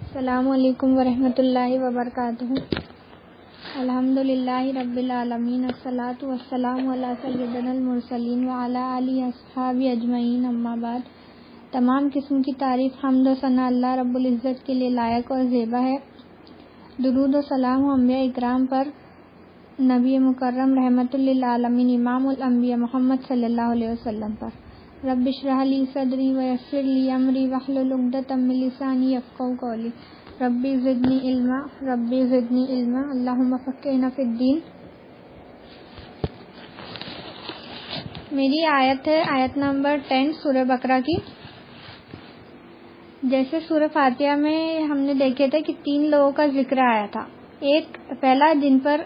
السلام علیکم ورحمۃ اللہ وبرکاتہ۔ الحمدللہ رب العالمین، الصلاۃ والسلام علی سیدنا المرسلین وعلی آلہ اصحابہ اجمعین، اما بعد۔ تمام قسم کی تعریف، حمد و ثنا اللہ رب العزت کے لیے لائق اور زیبا ہے۔ درود و سلام انبیاء اکرام پر، نبی مکرم رحمت للعالمین امام الانبیاء محمد صلی اللہ علیہ وسلم پر۔ رب اشرح لی صدری ویسر لی امری واحلل عقدۃ من لسانی یفقہوا قولی۔ ربی زدنی علما اللہم فقہنا فی الدین۔ میری آیت ہے آیت نمبر 10 سورہ بقرہ کی۔ جیسے سورہ فاتحہ میں ہم نے دیکھے تھے کہ 3 لوگوں کا ذکر آیا تھا۔ ایک پہلا جن پر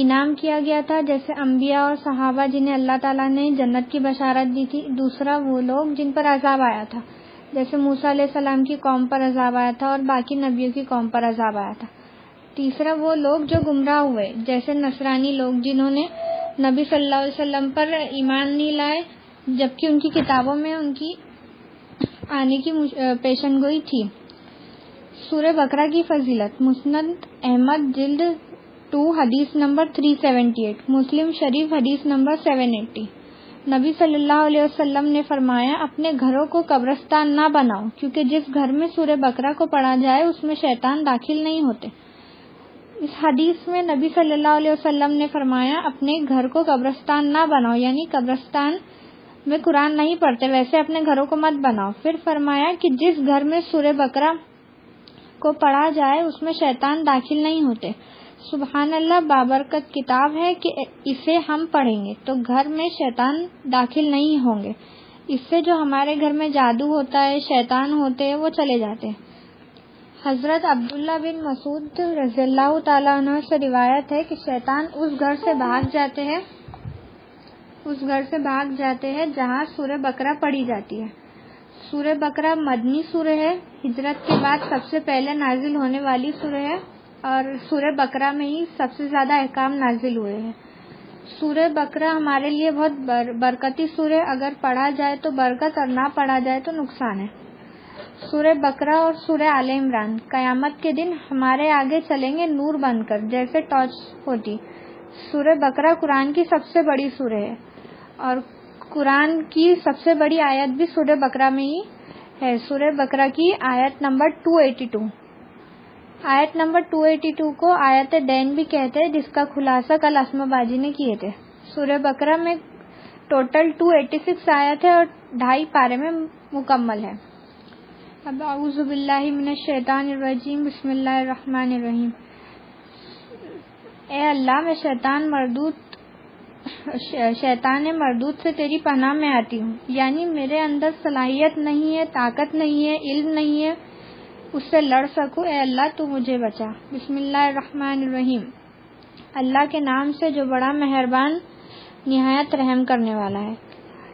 انعام کیا گیا تھا، جیسے انبیاء اور صحابہ جنہیں اللہ تعالیٰ نے جنت کی بشارت دی تھی۔ دوسرا وہ لوگ جن پر عذاب آیا تھا، جیسے موسیٰ علیہ السلام کی قوم پر عذاب آیا تھا اور باقی نبیوں کی قوم پر عذاب آیا تھا۔ تیسرا وہ لوگ جو گمراہ ہوئے، جیسے نصرانی لوگ جنہوں نے نبی صلی اللہ علیہ وسلم پر ایمان نہیں لائے، جبکہ ان کی کتابوں میں ان کی آنے کی پیشن گوئی تھی۔ سورہ بقرہ کی فضیلت، مسند احمد جلد 2 حدیث نمبر 378، مسلم شریف حدیث نمبر 780۔ نبی صلی اللہ علیہ وسلم نے فرمایا، اپنے گھروں کو قبرستان نہ بناؤ، کیونکہ جس گھر میں سورہ بقرہ کو پڑھا جائے اس میں شیطان داخل نہیں ہوتے۔ اس حدیث میں نبی صلی اللہ علیہ وسلم نے فرمایا، اپنے گھر کو قبرستان نہ بناؤ، یعنی قبرستان میں قرآن نہیں پڑھتے، ویسے اپنے گھروں کو مت بناؤ۔ پھر فرمایا کہ جس گھر میں سورہ بقرہ کو پڑھا جائے اس میں شیطان داخل نہیں ہوتے۔ سبحان اللہ، بابرکت کتاب ہے کہ اسے ہم پڑھیں گے تو گھر میں شیطان داخل نہیں ہوں گے۔ اس سے جو ہمارے گھر میں جادو ہوتا ہے، شیطان ہوتے ہیں، وہ چلے جاتے ہیں۔ حضرت عبداللہ بن مسعود رضی اللہ تعالیٰ عنہ سے روایت ہے کہ شیطان اس گھر سے بھاگ جاتے ہیں جہاں سورہ بقرہ پڑھی جاتی ہے۔ سورہ بقرہ مدنی سورہ ہے، ہجرت کے بعد سب سے پہلے نازل ہونے والی سورہ ہے، اور سورہ بقرہ میں ہی سب سے زیادہ احکام نازل ہوئے ہیں۔ سورہ بقرہ ہمارے لیے بہت برکتی سورہ ہے، اگر پڑھا جائے تو برکت اور نہ پڑھا جائے تو نقصان ہے۔ سورہ بقرہ اور سورہ آل عمران قیامت کے دن ہمارے آگے چلیں گے نور بن کر، جیسے ٹارچ ہوتی۔ سورہ بقرہ قرآن کی سب سے بڑی سورہ ہے، اور قرآن کی سب سے بڑی آیت بھی سورہ بقرہ میں ہی ہے۔ سورہ بقرہ کی آیت نمبر 282۔ آیت نمبر 282 کو آیت دین بھی کہتے ہیں، جس کا خلاصہ کل اسما باجی نے کیے تھے۔ سورہ بقرہ میں ٹوٹل 286 آیت ہے اور 2.5 پارے میں مکمل ہے۔ اب اعوذ باللہ من الشیطان الرجیم، بسم اللہ الرحمن الرحیم۔ اے اللہ، میں شیطان مردود سے تیری پناہ میں آتی ہوں، یعنی میرے اندر صلاحیت نہیں ہے، طاقت نہیں ہے، علم نہیں ہے اس سے لڑ سکوں۔ اے اللہ تو مجھے بچا۔ بسم اللہ الرحمن الرحیم، اللہ کے نام سے جو بڑا مہربان نہایت رحم کرنے والا ہے۔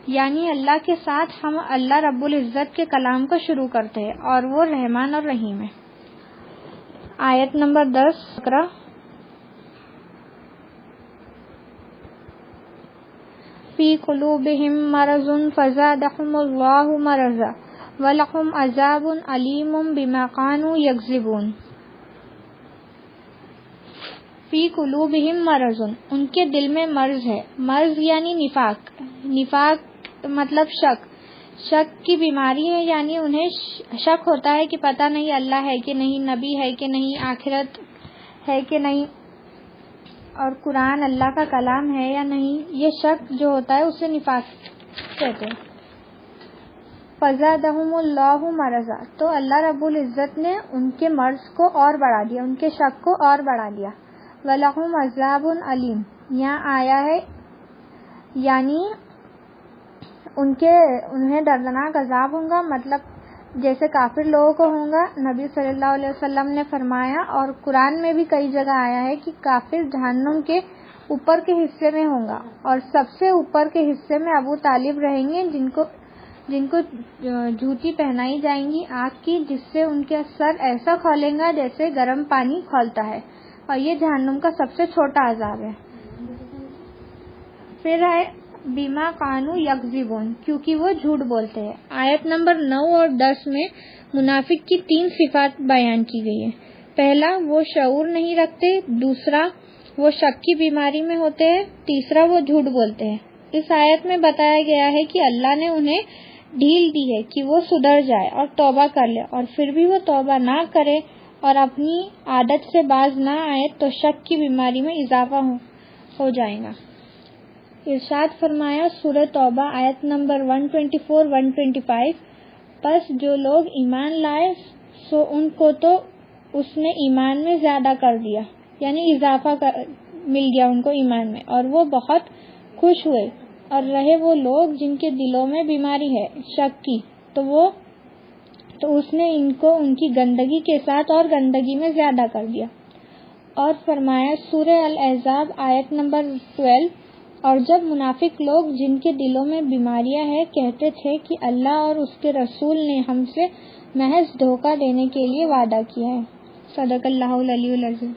یعنی اللہ کے ساتھ ہم اللہ رب العزت کے کلام کو شروع کرتے ہیں، اور وہ رحمان اور رحیم ہے۔ آیت نمبر 10 بقرہ۔ فی قلوبہم مرض فزادہم اللہ مرضا وَلَهُمْ عَذَابٌ عَلِيمٌ بِمَا كَانُوا يَكْذِبُونَ۔ فی قلوبہم مرض، ان کے دل میں مرض ہے۔ مرض یعنی نفاق مطلب شک کی بیماری ہے، یعنی انہیں شک ہوتا ہے کہ پتہ نہیں اللہ ہے کہ نہیں، نبی ہے کہ نہیں، آخرت ہے کہ نہیں، اور قرآن اللہ کا کلام ہے یا نہیں۔ یہ شک جو ہوتا ہے اسے نفاق کہتے ہیں۔ فزادہم اللہ مرضا، تو اللہ رب العزت نے ان کے مرض کو اور بڑھا دیا، ان کے شک کو اور بڑھا دیا۔ وَلَهُمْ عَذَابٌ عَلِيمٌ، یہاں آیا ہے یعنی انہیں دردناک عذاب ہوگا، مطلب جیسے کافر لوگوں کو ہوگا۔ نبی صلی اللہ علیہ وسلم نے فرمایا، اور قرآن میں بھی کئی جگہ آیا ہے کہ کافر جہنم کے اوپر کے حصے میں ہوگا، اور سب سے اوپر کے حصے میں ابو طالب رہیں گے، جن کو جوتی پہنائی جائیں گی آگ کی، جس سے ان کے سر ایسا کھولیں گا جیسے گرم پانی کھولتا ہے، اور یہ جہنم کا سب سے چھوٹا عذاب ہے۔ پھر ہے بیما کانو یکذبون، کیونکہ وہ جھوٹ بولتے ہیں۔ آیت نمبر 9 اور 10 میں منافق کی 3 صفات بیان کی گئی ہے۔ پہلا، وہ شعور نہیں رکھتے، دوسرا وہ شک کی بیماری میں ہوتے ہیں، تیسرا وہ جھوٹ بولتے ہیں۔ اس آیت میں بتایا گیا ہے کہ اللہ نے انہیں ڈھیل دی ہے کہ وہ سدھر جائے اور توبہ کر لے، اور پھر بھی وہ توبہ نہ کرے اور اپنی عادت سے باز نہ آئے تو شک کی بیماری میں اضافہ ہو جائے گا۔ ارشاد فرمایا سورہ توبہ آیت نمبر 124-125، پس جو لوگ ایمان لائے سو ان کو تو اس نے ایمان میں زیادہ کر دیا، یعنی اضافہ مل گیا ان کو ایمان میں، اور وہ بہت خوش ہوئے، اور رہے وہ لوگ جن کے دلوں میں بیماری ہے شک کی، تو اس نے ان کو ان کی گندگی کے ساتھ اور گندگی میں زیادہ کر دیا۔ اور فرمایا سورہ الاحزاب آیت نمبر 12، اور جب منافق لوگ جن کے دلوں میں بیماریاں ہیں کہتے تھے کہ اللہ اور اس کے رسول نے ہم سے محض دھوکہ دینے کے لیے وعدہ کیا ہے۔ صدق اللہ العلی العظیم۔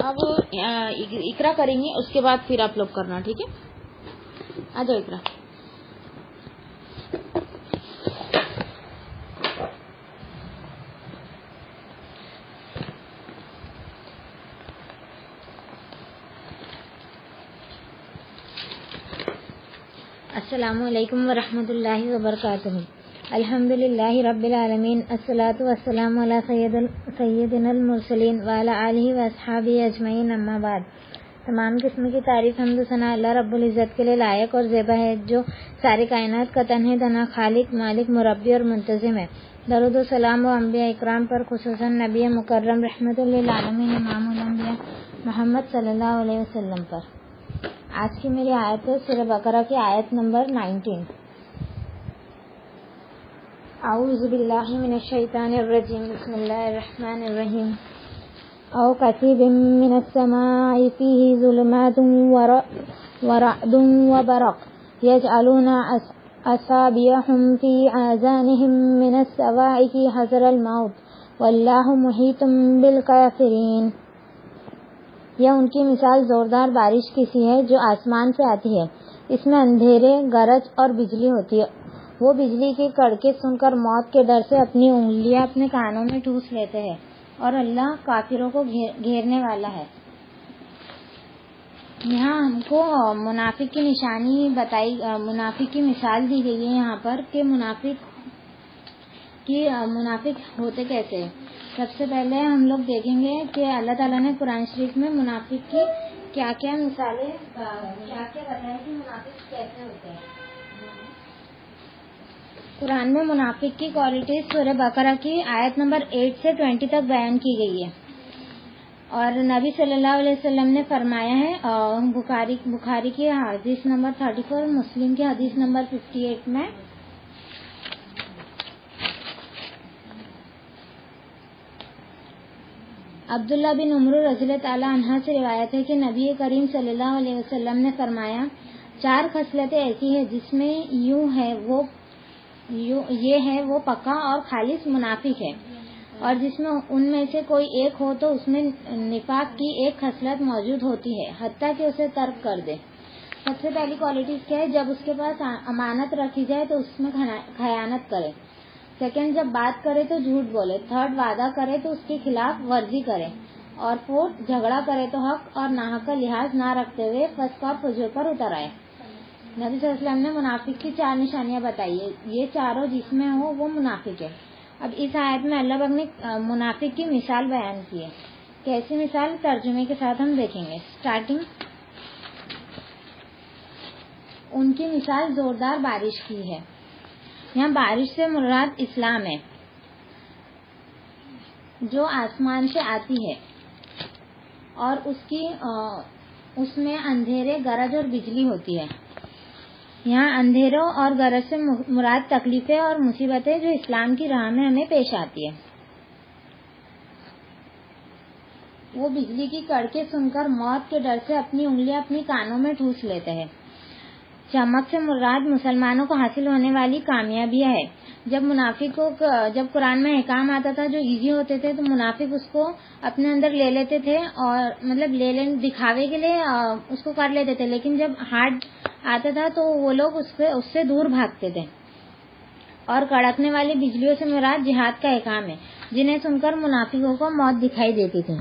اب اقرا کریں گے، اس کے بعد پھر آپ لوگ کرنا، ٹھیک ہے؟ آ جاؤ اقرا۔ السلام علیکم ورحمۃ اللہ وبرکاتہ۔ الحمد للہ رب العالمین، الصلاۃ والسلام علی سیدنا المرسلین وعلی آلہ واصحابہ اجمعین، اما بعد۔ تمام قسم کی تعریف حمد و ثنا اللہ رب العزت کے لیے لائق اور زیبا ہے، جو ساری کائنات کا تنہا تنہا خالق، مالک، مربی اور منتظم ہے۔ درود و سلام و انبیاء اکرام پر، خصوصاً نبی مکرم رحمت للعالمین امام الانبیاء محمد صلی اللہ علیہ وسلم پر۔ آج کی میری آیت ہے سورہ بقرہ کی آیت نمبر 19۔ اعوذ باللہ من الشیطان الرجیم، بسم اللہ الرحمن الرحیم۔ او کصیب من السماء فیہ ظلمات ورعد وبرق یجعلون اصابعهم فی آذانهم من الصواعق حذر الموت واللہ محیط بالکافرین۔ یہ ان کی مثال زوردار بارش کی سی ہے جو آسمان سے آتی ہے، اس میں اندھیرے، گرج اور بجلی ہوتی ہے۔ وہ بجلی کی کڑکے سن کر موت کے ڈر سے اپنی انگلیاں اپنے کانوں میں ٹھوس لیتے ہیں، اور اللہ کافروں کو گھیرنے والا ہے۔ یہاں ہم کو منافق کی نشانی بتائی، منافق کی مثال دی گئی ہے یہاں پر کہ منافق ہوتے کیسے ہیں۔ سب سے پہلے ہم لوگ دیکھیں گے کہ اللہ تعالیٰ نے قرآن شریف میں منافق کی کیا کیا مثالیں، کیا کیا بتایا کہ منافق کیسے ہوتے ہیں۔ قرآن میں منافق کی کوالٹیز سورہ بقرہ کی آیت نمبر 8 سے 20 تک بیان کی گئی ہے، اور نبی صلی اللہ علیہ وسلم نے فرمایا ہے بخاری کی حدیث نمبر 34، مسلم کی حدیث نمبر 58 میں، عبداللہ بن عمر رضی اللہ تعالیٰ عنہ سے روایت ہے کہ نبی کریم صلی اللہ علیہ وسلم نے فرمایا 4 خصلتیں ایسی ہیں جس میں یہ ہے وہ پکا اور خالص منافق ہے، اور جس میں ان میں سے کوئی ایک ہو تو اس میں نفاق کی ایک خصلت موجود ہوتی ہے، حتیٰ کہ اسے ترک کر دے۔ سب سے پہلی کوالٹیز کیا ہے؟ جب اس کے پاس امانت رکھی جائے تو اس میں خیانت کرے۔ سیکنڈ، جب بات کرے تو جھوٹ بولے۔ تھرڈ، وعدہ کرے تو اس کے خلاف ورزی کرے، اور فورتھ، جھگڑا کرے تو حق اور ناحق کا لحاظ نہ رکھتے ہوئے فسق اور فجور پر اتر آئے۔ نبی صلی اللہ علیہ وسلم نے منافق کی 4 نشانیاں بتائی ہے، یہ چاروں جس میں ہو وہ منافق ہے۔ اب اس آیت میں اللہ پاک نے منافق کی مثال بیان کی ہے۔ کیسی مثال؟ ترجمے کے ساتھ ہم دیکھیں گے۔ اسٹارٹنگ، ان کی مثال زوردار بارش کی ہے۔ یہاں بارش سے مراد اسلام ہے، جو آسمان سے آتی ہے، اور اس میں اندھیرے، گرج اور بجلی ہوتی ہے۔ یہاں اندھیروں اور گرج سے مراد تکلیفیں اور مصیبتیں جو اسلام کی راہ میں ہمیں پیش آتی ہے۔ وہ بجلی کی کڑکے سن کر موت کے ڈر سے اپنی انگلیاں اپنی کانوں میں ٹھوس لیتے ہیں۔ چمک سے مراد مسلمانوں کو حاصل ہونے والی کامیابیاں ہے۔ جب منافقوں کو جب قرآن میں احکام آتا تھا جو ایزی ہوتے تھے تو منافق اس کو اپنے اندر لے لیتے تھے اور مطلب دکھاوے کے لیے اس کو کر لیتے تھے، لیکن جب ہارڈ آتا تھا تو وہ لوگ اس سے دور بھاگتے تھے. اور کڑکنے والی بجلیوں سے مراد جہاد کا احکام ہے جنہیں سن کر منافقوں کو موت دکھائی دیتی تھی.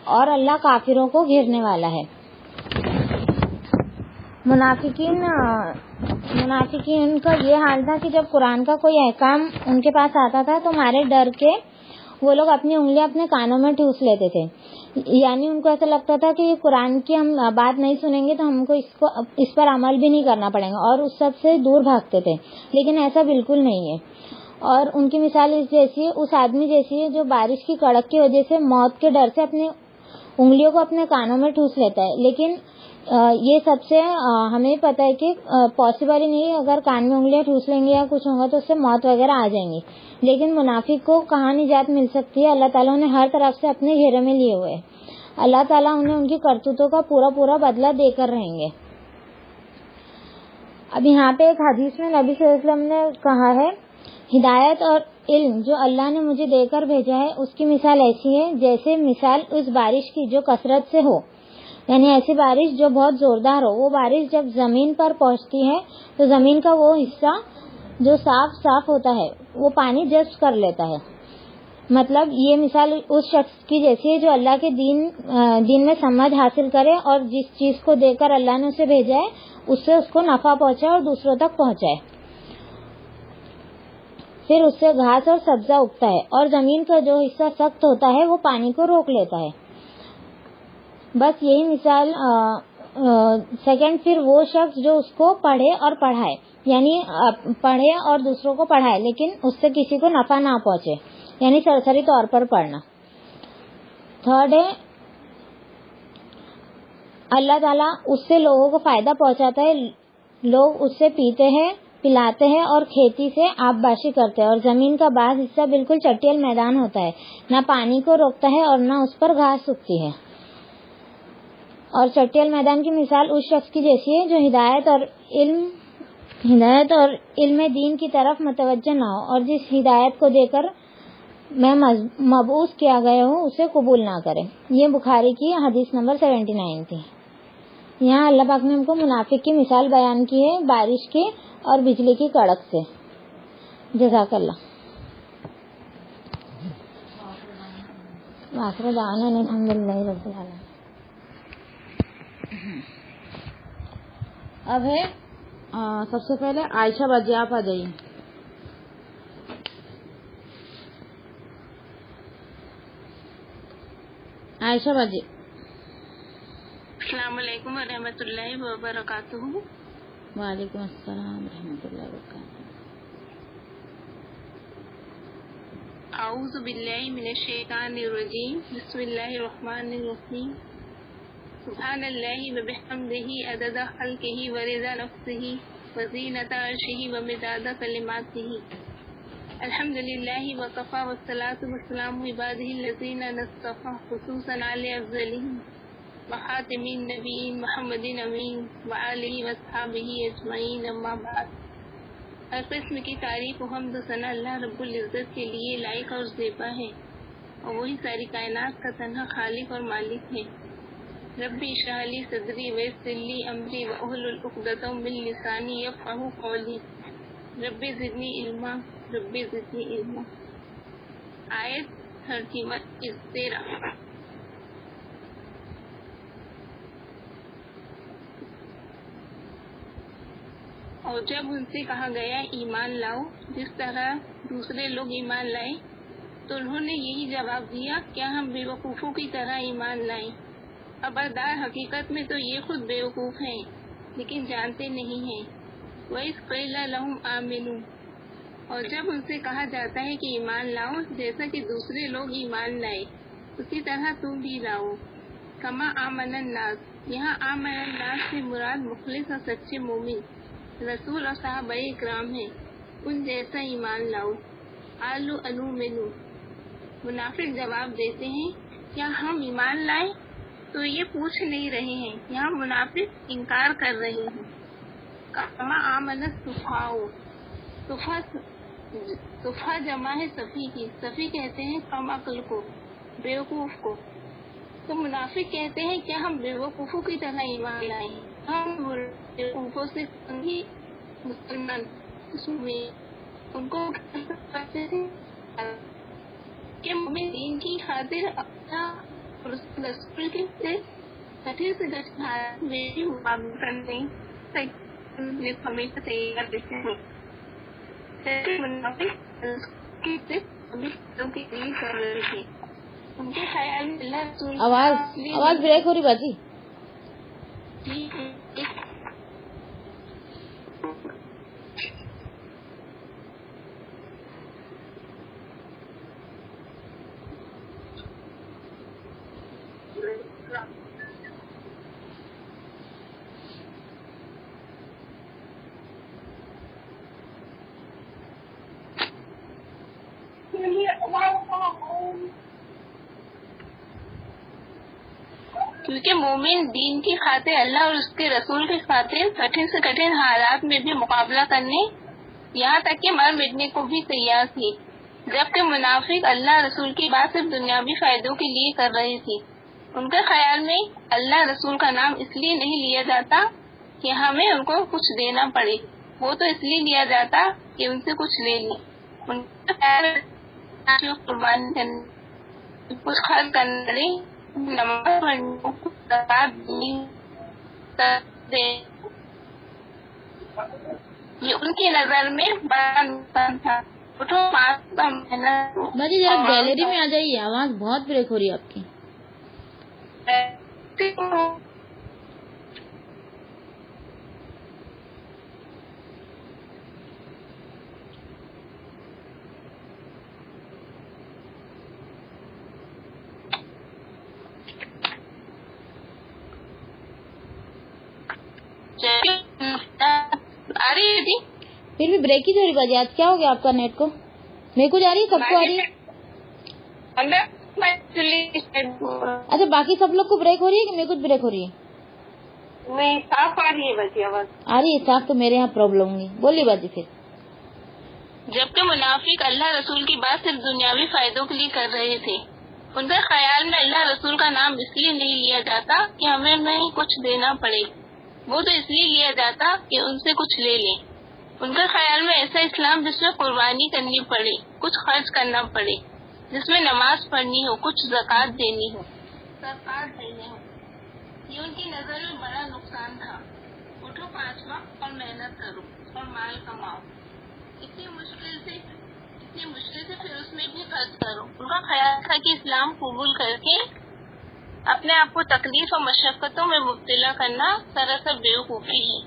اور اللہ کافروں کو گھیرنے والا ہے. منافقین کا یہ حال تھا کہ جب قرآن کا کوئی احکام ان کے پاس آتا تھا تو مارے ڈر کے وہ لوگ اپنی انگلیاں اپنے کانوں میں ٹھوس لیتے تھے. یعنی ان کو ایسا لگتا تھا کہ قرآن کی ہم بات نہیں سنیں گے تو ہم کو اس پر عمل بھی نہیں کرنا پڑے گا، اور اس سب سے دور بھاگتے تھے. لیکن ایسا بالکل نہیں ہے. اور ان کی مثال اس آدمی جیسی ہے جو بارش کی کڑک کی وجہ سے موت کے ڈر سے اپنی انگلیوں کو اپنے کانوں میں ٹھوس لیتا ہے. لیکن یہ سب سے ہمیں پتہ ہے کہ پاسبل ہی نہیں، اگر کان میں انگلیاں ٹھوس لیں گے یا کچھ ہوگا تو اس سے موت وغیرہ آ جائیں گی. لیکن منافق کو کہاں نجات مل سکتی ہے؟ اللہ تعالیٰ نے ہر طرف سے اپنے گھیرے میں لیے ہوئے. اللہ تعالیٰ انہیں ان کی کرتوتوں کا پورا بدلہ دے کر رہیں گے. اب یہاں پہ ایک حدیث میں نبی صلی اللہ علیہ وسلم نے کہا ہے، ہدایت اور علم جو اللہ نے مجھے دے کر بھیجا ہے اس کی مثال ایسی ہے جیسے مثال اس بارش کی جو کثرت سے ہو، یعنی ایسی بارش جو بہت زوردار ہو. وہ بارش جب زمین پر پہنچتی ہے تو زمین کا وہ حصہ جو صاف ہوتا ہے وہ پانی جذب کر لیتا ہے. مطلب یہ مثال اس شخص کی جیسی ہے جو اللہ کے دین میں سمجھ حاصل کرے اور جس چیز کو دے کر اللہ نے اسے بھیجا ہے اس سے اس کو نفع پہنچائے اور دوسروں تک پہنچائے. پھر اس سے گھاس اور سبزہ اگتا ہے اور زمین کا جو حصہ سخت ہوتا ہے وہ پانی کو روک لیتا ہے. بس یہی مثال. سیکنڈ، پھر وہ شخص جو اس کو پڑھے اور پڑھائے، یعنی پڑھے اور دوسروں کو پڑھائے لیکن اس سے کسی کو نفع نہ پہنچے، یعنی سرسری طور پر پڑھنا. تھرڈ ہے، اللہ تعالیٰ اس سے لوگوں کو فائدہ پہنچاتا ہے. لوگ اس سے پیتے ہیں، پلاتے ہیں اور کھیتی سے آبپاشی کرتے ہیں. اور زمین کا بعض حصہ بالکل چٹیل میدان ہوتا ہے، نہ پانی کو روکتا ہے اور نہ اس پر گھاس اگتی ہے. اور چٹیل میدان کی مثال اس شخص کی جیسی ہے جو ہدایت اور علم دین کی طرف متوجہ نہ ہو اور جس ہدایت کو دے کر میں مبعوث کیا گیا ہوں اسے قبول نہ کرے. یہ بخاری کی حدیث نمبر 79 تھی. یہاں اللہ پاک نے ہم کو منافق کی مثال بیان کی ہے بارش کی اور بجلی کی کڑک سے. جزاک اللہ. آخر دعوانا الحمدللہ رب العالمین. اب ہے سب سے پہلے عائشہ باجی، آپ آ جائیے. عائشہ باجی. السلام علیکم ورحمۃ اللہ وبرکاتہ. وعلیکم السلام ورحمۃ اللہ وبرکاتہ. اعوذ باللہ من الشیطان الرجیم. بسم اللہ الرحمن الرحیم. سبحان اللہ وبحمدہ عدد خلقہ ورضا نفسہ وزینۃ عرشہ ومداد کلماتہ. الحمد للہ وکفی والصلاۃ والسلام عبادہ الذین اصطفی خصوصا علی افضلہم وخاتم النبیین محمد امین وآلہ واصحابہ اجمعین. اما بعد. ہر قسم کی تعریف و حمد و ثنا اللہ رب العزت کے لیے لائق اور زیبا ہے، اور وہی ساری کائنات کا تنہا خالق اور مالک ہے. ربی اشرح لی صدری ویسر لی امری واحلل عقدۃ من لسانی یفقہوا قولی. ربی زدنی علما ربی زدنی علما. آیت 13. اور جب ان سے کہا گیا ایمان لاؤ جس طرح دوسرے لوگ ایمان لائے تو انہوں نے یہی جواب دیا، کیا ہم بے وقوفوں کی طرح ایمان لائیں؟ خبردار، حقیقت میں تو یہ خود بے وقوف ہیں لیکن جانتے نہیں ہیں. وَإِذْ قِيلَ لَهُمْ آمِنُوا. اور جب ان سے کہا جاتا ہے کہ ایمان لاؤ جیسا کہ دوسرے لوگ ایمان لائے اسی طرح تم بھی لاؤ. کما آمن الناس. یہاں آمن الناس سے مراد مخلص اور سچے مومن رسول اور صحابہ اکرام ہیں، ان جیسا ایمان لاؤ. قالوا انؤمن. منافق جواب دیتے ہیں کیا ہم ایمان لائیں؟ تو یہ پوچھ نہیں رہے ہیں، یہاں منافق انکار کر رہے ہیں. کما آمن السفہاء، صفحہ جمع ہے صفی کی، صفی کہتے ہیں کم عقل کو، بیوقوف کو. تو منافق کہتے ہیں کہ ہم بیوقوفوں کی طرح ایمان لائیں، ہم بیوقوفوں سے ہی مسلمان ہوئے. ان کو کہتے تھے کہ مومن دین کی خاطر اپنا رسول کے کٹھن سے کٹھن حالات میں بھی مقابلہ کرنے ہمیشہ تیار رہتے ہیں. منافق کے لیے کر رہے تھے. ان کے خیال میں اللہ رسول آواز بریک ہو رہی باجی. کیونکہ مومن دین کی خاطر اللہ اور اس کے رسول کی خاطر کٹھن سے کٹھن حالات میں بھی مقابلہ کرنے، یہاں تک کہ مر مٹنے کو بھی تیار تھی. جبکہ منافق اللہ رسول کی بات صرف دنیاوی فائدوں کے لیے کر رہے تھے. ان کے خیال میں اللہ رسول کا نام اس لیے نہیں لیا جاتا کہ ہمیں ان کو کچھ دینا پڑے، وہ تو اس لیے لیا جاتا کہ ان سے کچھ لے لیں. ان کا خیال قربانی کرنے، کچھ خرچ کرنے، نماز پڑھنے، زکوٰۃ دینی، یہ ان کی نظر میں بڑا نقصان تھا. اٹھو محنت. باجی ذرا گیلری میں آ جائیے، آواز بہت بریک ہو رہی ہے آپ کی. آ رہی ہے جی؟ پھر بھی بریک ہی تھوڑی باجی. آج کیا ہو گیا آپ کا نیٹ کو؟ میرے کو جا رہی ہے، سب کو آ رہی ہے. اچھا باقی سب لوگ کو بریک ہو رہی ہے کہ میرے کو بریک ہو رہی ہے؟ نہیں صاف آ رہی ہے باجی آواز. آ رہی ہے صاف. تو میرے یہاں پرابلم ہوگی. بولیے باجی پھر. جبکہ منافق اللہ رسول کی بات صرف دنیاوی فائدوں کے لیے کر رہے تھے. ان کے خیال میں اللہ رسول کا نام اس لیے نہیں لیا جاتا کہ ہمیں نہیں کچھ دینا پڑے، وہ تو اس لیے لیا جاتا کہ ان سے کچھ لے لیں. ان کے خیال میں ایسا اسلام جس میں قربانی کرنی پڑے، کچھ خرچ کرنا پڑے، جس میں نماز پڑھنی ہو، کچھ زکوٰۃ دینی ہو، یہ ان کی نظر میں بڑا نقصان تھا. اٹھو 5 وقت اور محنت کرو اور مال کماؤ، اتنی مشکل سے پھر اس میں بھی خرچ کرو. ان کا خیال تھا کہ اسلام قبول کر کے اپنے آپ کو تکلیف اور مشقتوں میں مبتلا کرنا سراسر بیوقوفی ہے.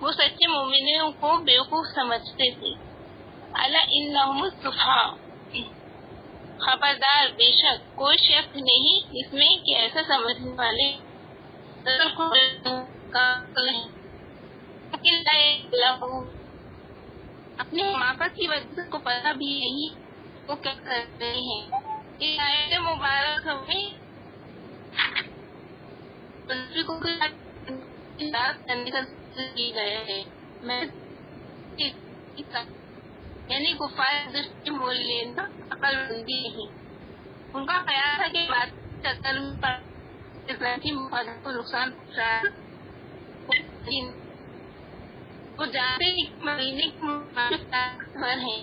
وہ سچے مومنوں کو بیوقوف سمجھتے تھے. الا انہم الصفہاء، خبردار بے شک کوئی شک نہیں اس میں کہ ایسا سمجھنے والے اپنی حماقت کی وجہ کو پتہ بھی نہیں وہ کیا کر رہے ہیں. یہ آیت مبارک ہمیں کرنے کا کی گیا ہے. یعنی کفار دشمن بول لینا عقل مندی نہیں. ان کا خیال تھا کہ بات چکر میں مفادات کو نقصان پہنچایا. وہ جانتے ہیں کہ مدینے کے منافق ہیں،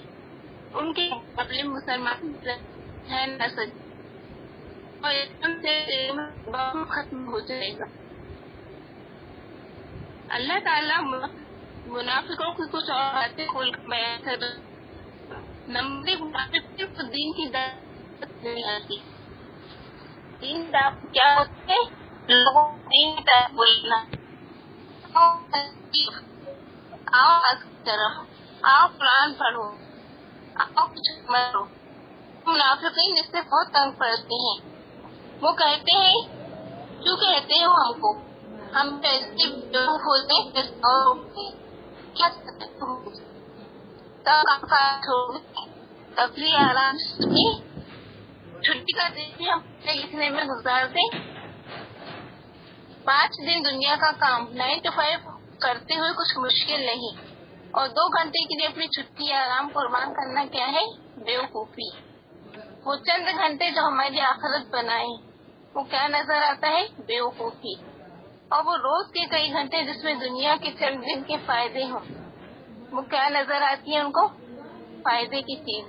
ان کے مقابلے مسلمان ہے نہ سچ، اور اسلام سے ختم ہو جائے گا. اللہ تعالیٰ منافقوں کی کچھ اور باتیں کھول کر بیان کر نمبر منافق صرف دین کی دعوت نہیں آتی. دین دعوت کیا ہوتے ہیں؟ لوگوں کو دین کی طرف بولنا. آؤ طرف آؤ قرآن پڑھو، آؤ کچھ مرو. منافقین اس سے بہت تنگ پڑتے ہیں. وہ کہتے ہیں کیوں کہتے ہو ہم کو، ہم ایسے بیوقوف ہوتے ہیں کیا تفریح آرام سے چھٹی کا دن بھی ہم لکھنے میں گزارتے. 5 دن دنیا کا کام 9 to 5 کرتے ہوئے کچھ مشکل نہیں، اور 2 گھنٹے کے لیے اپنی چھٹی یا آرام قربان کرنا کیا ہے؟ بیوقوفی۔ وہ چند گھنٹے جو ہماری آخرت بنائے وہ کیا نظر آتا ہے؟ بیوقوفی۔ اور وہ روز کے کئی گھنٹے جس میں دنیا کے چند دن کے فائدے ہوں، وہ کیا نظر آتی ہے ان کو؟ فائدے کی چیز۔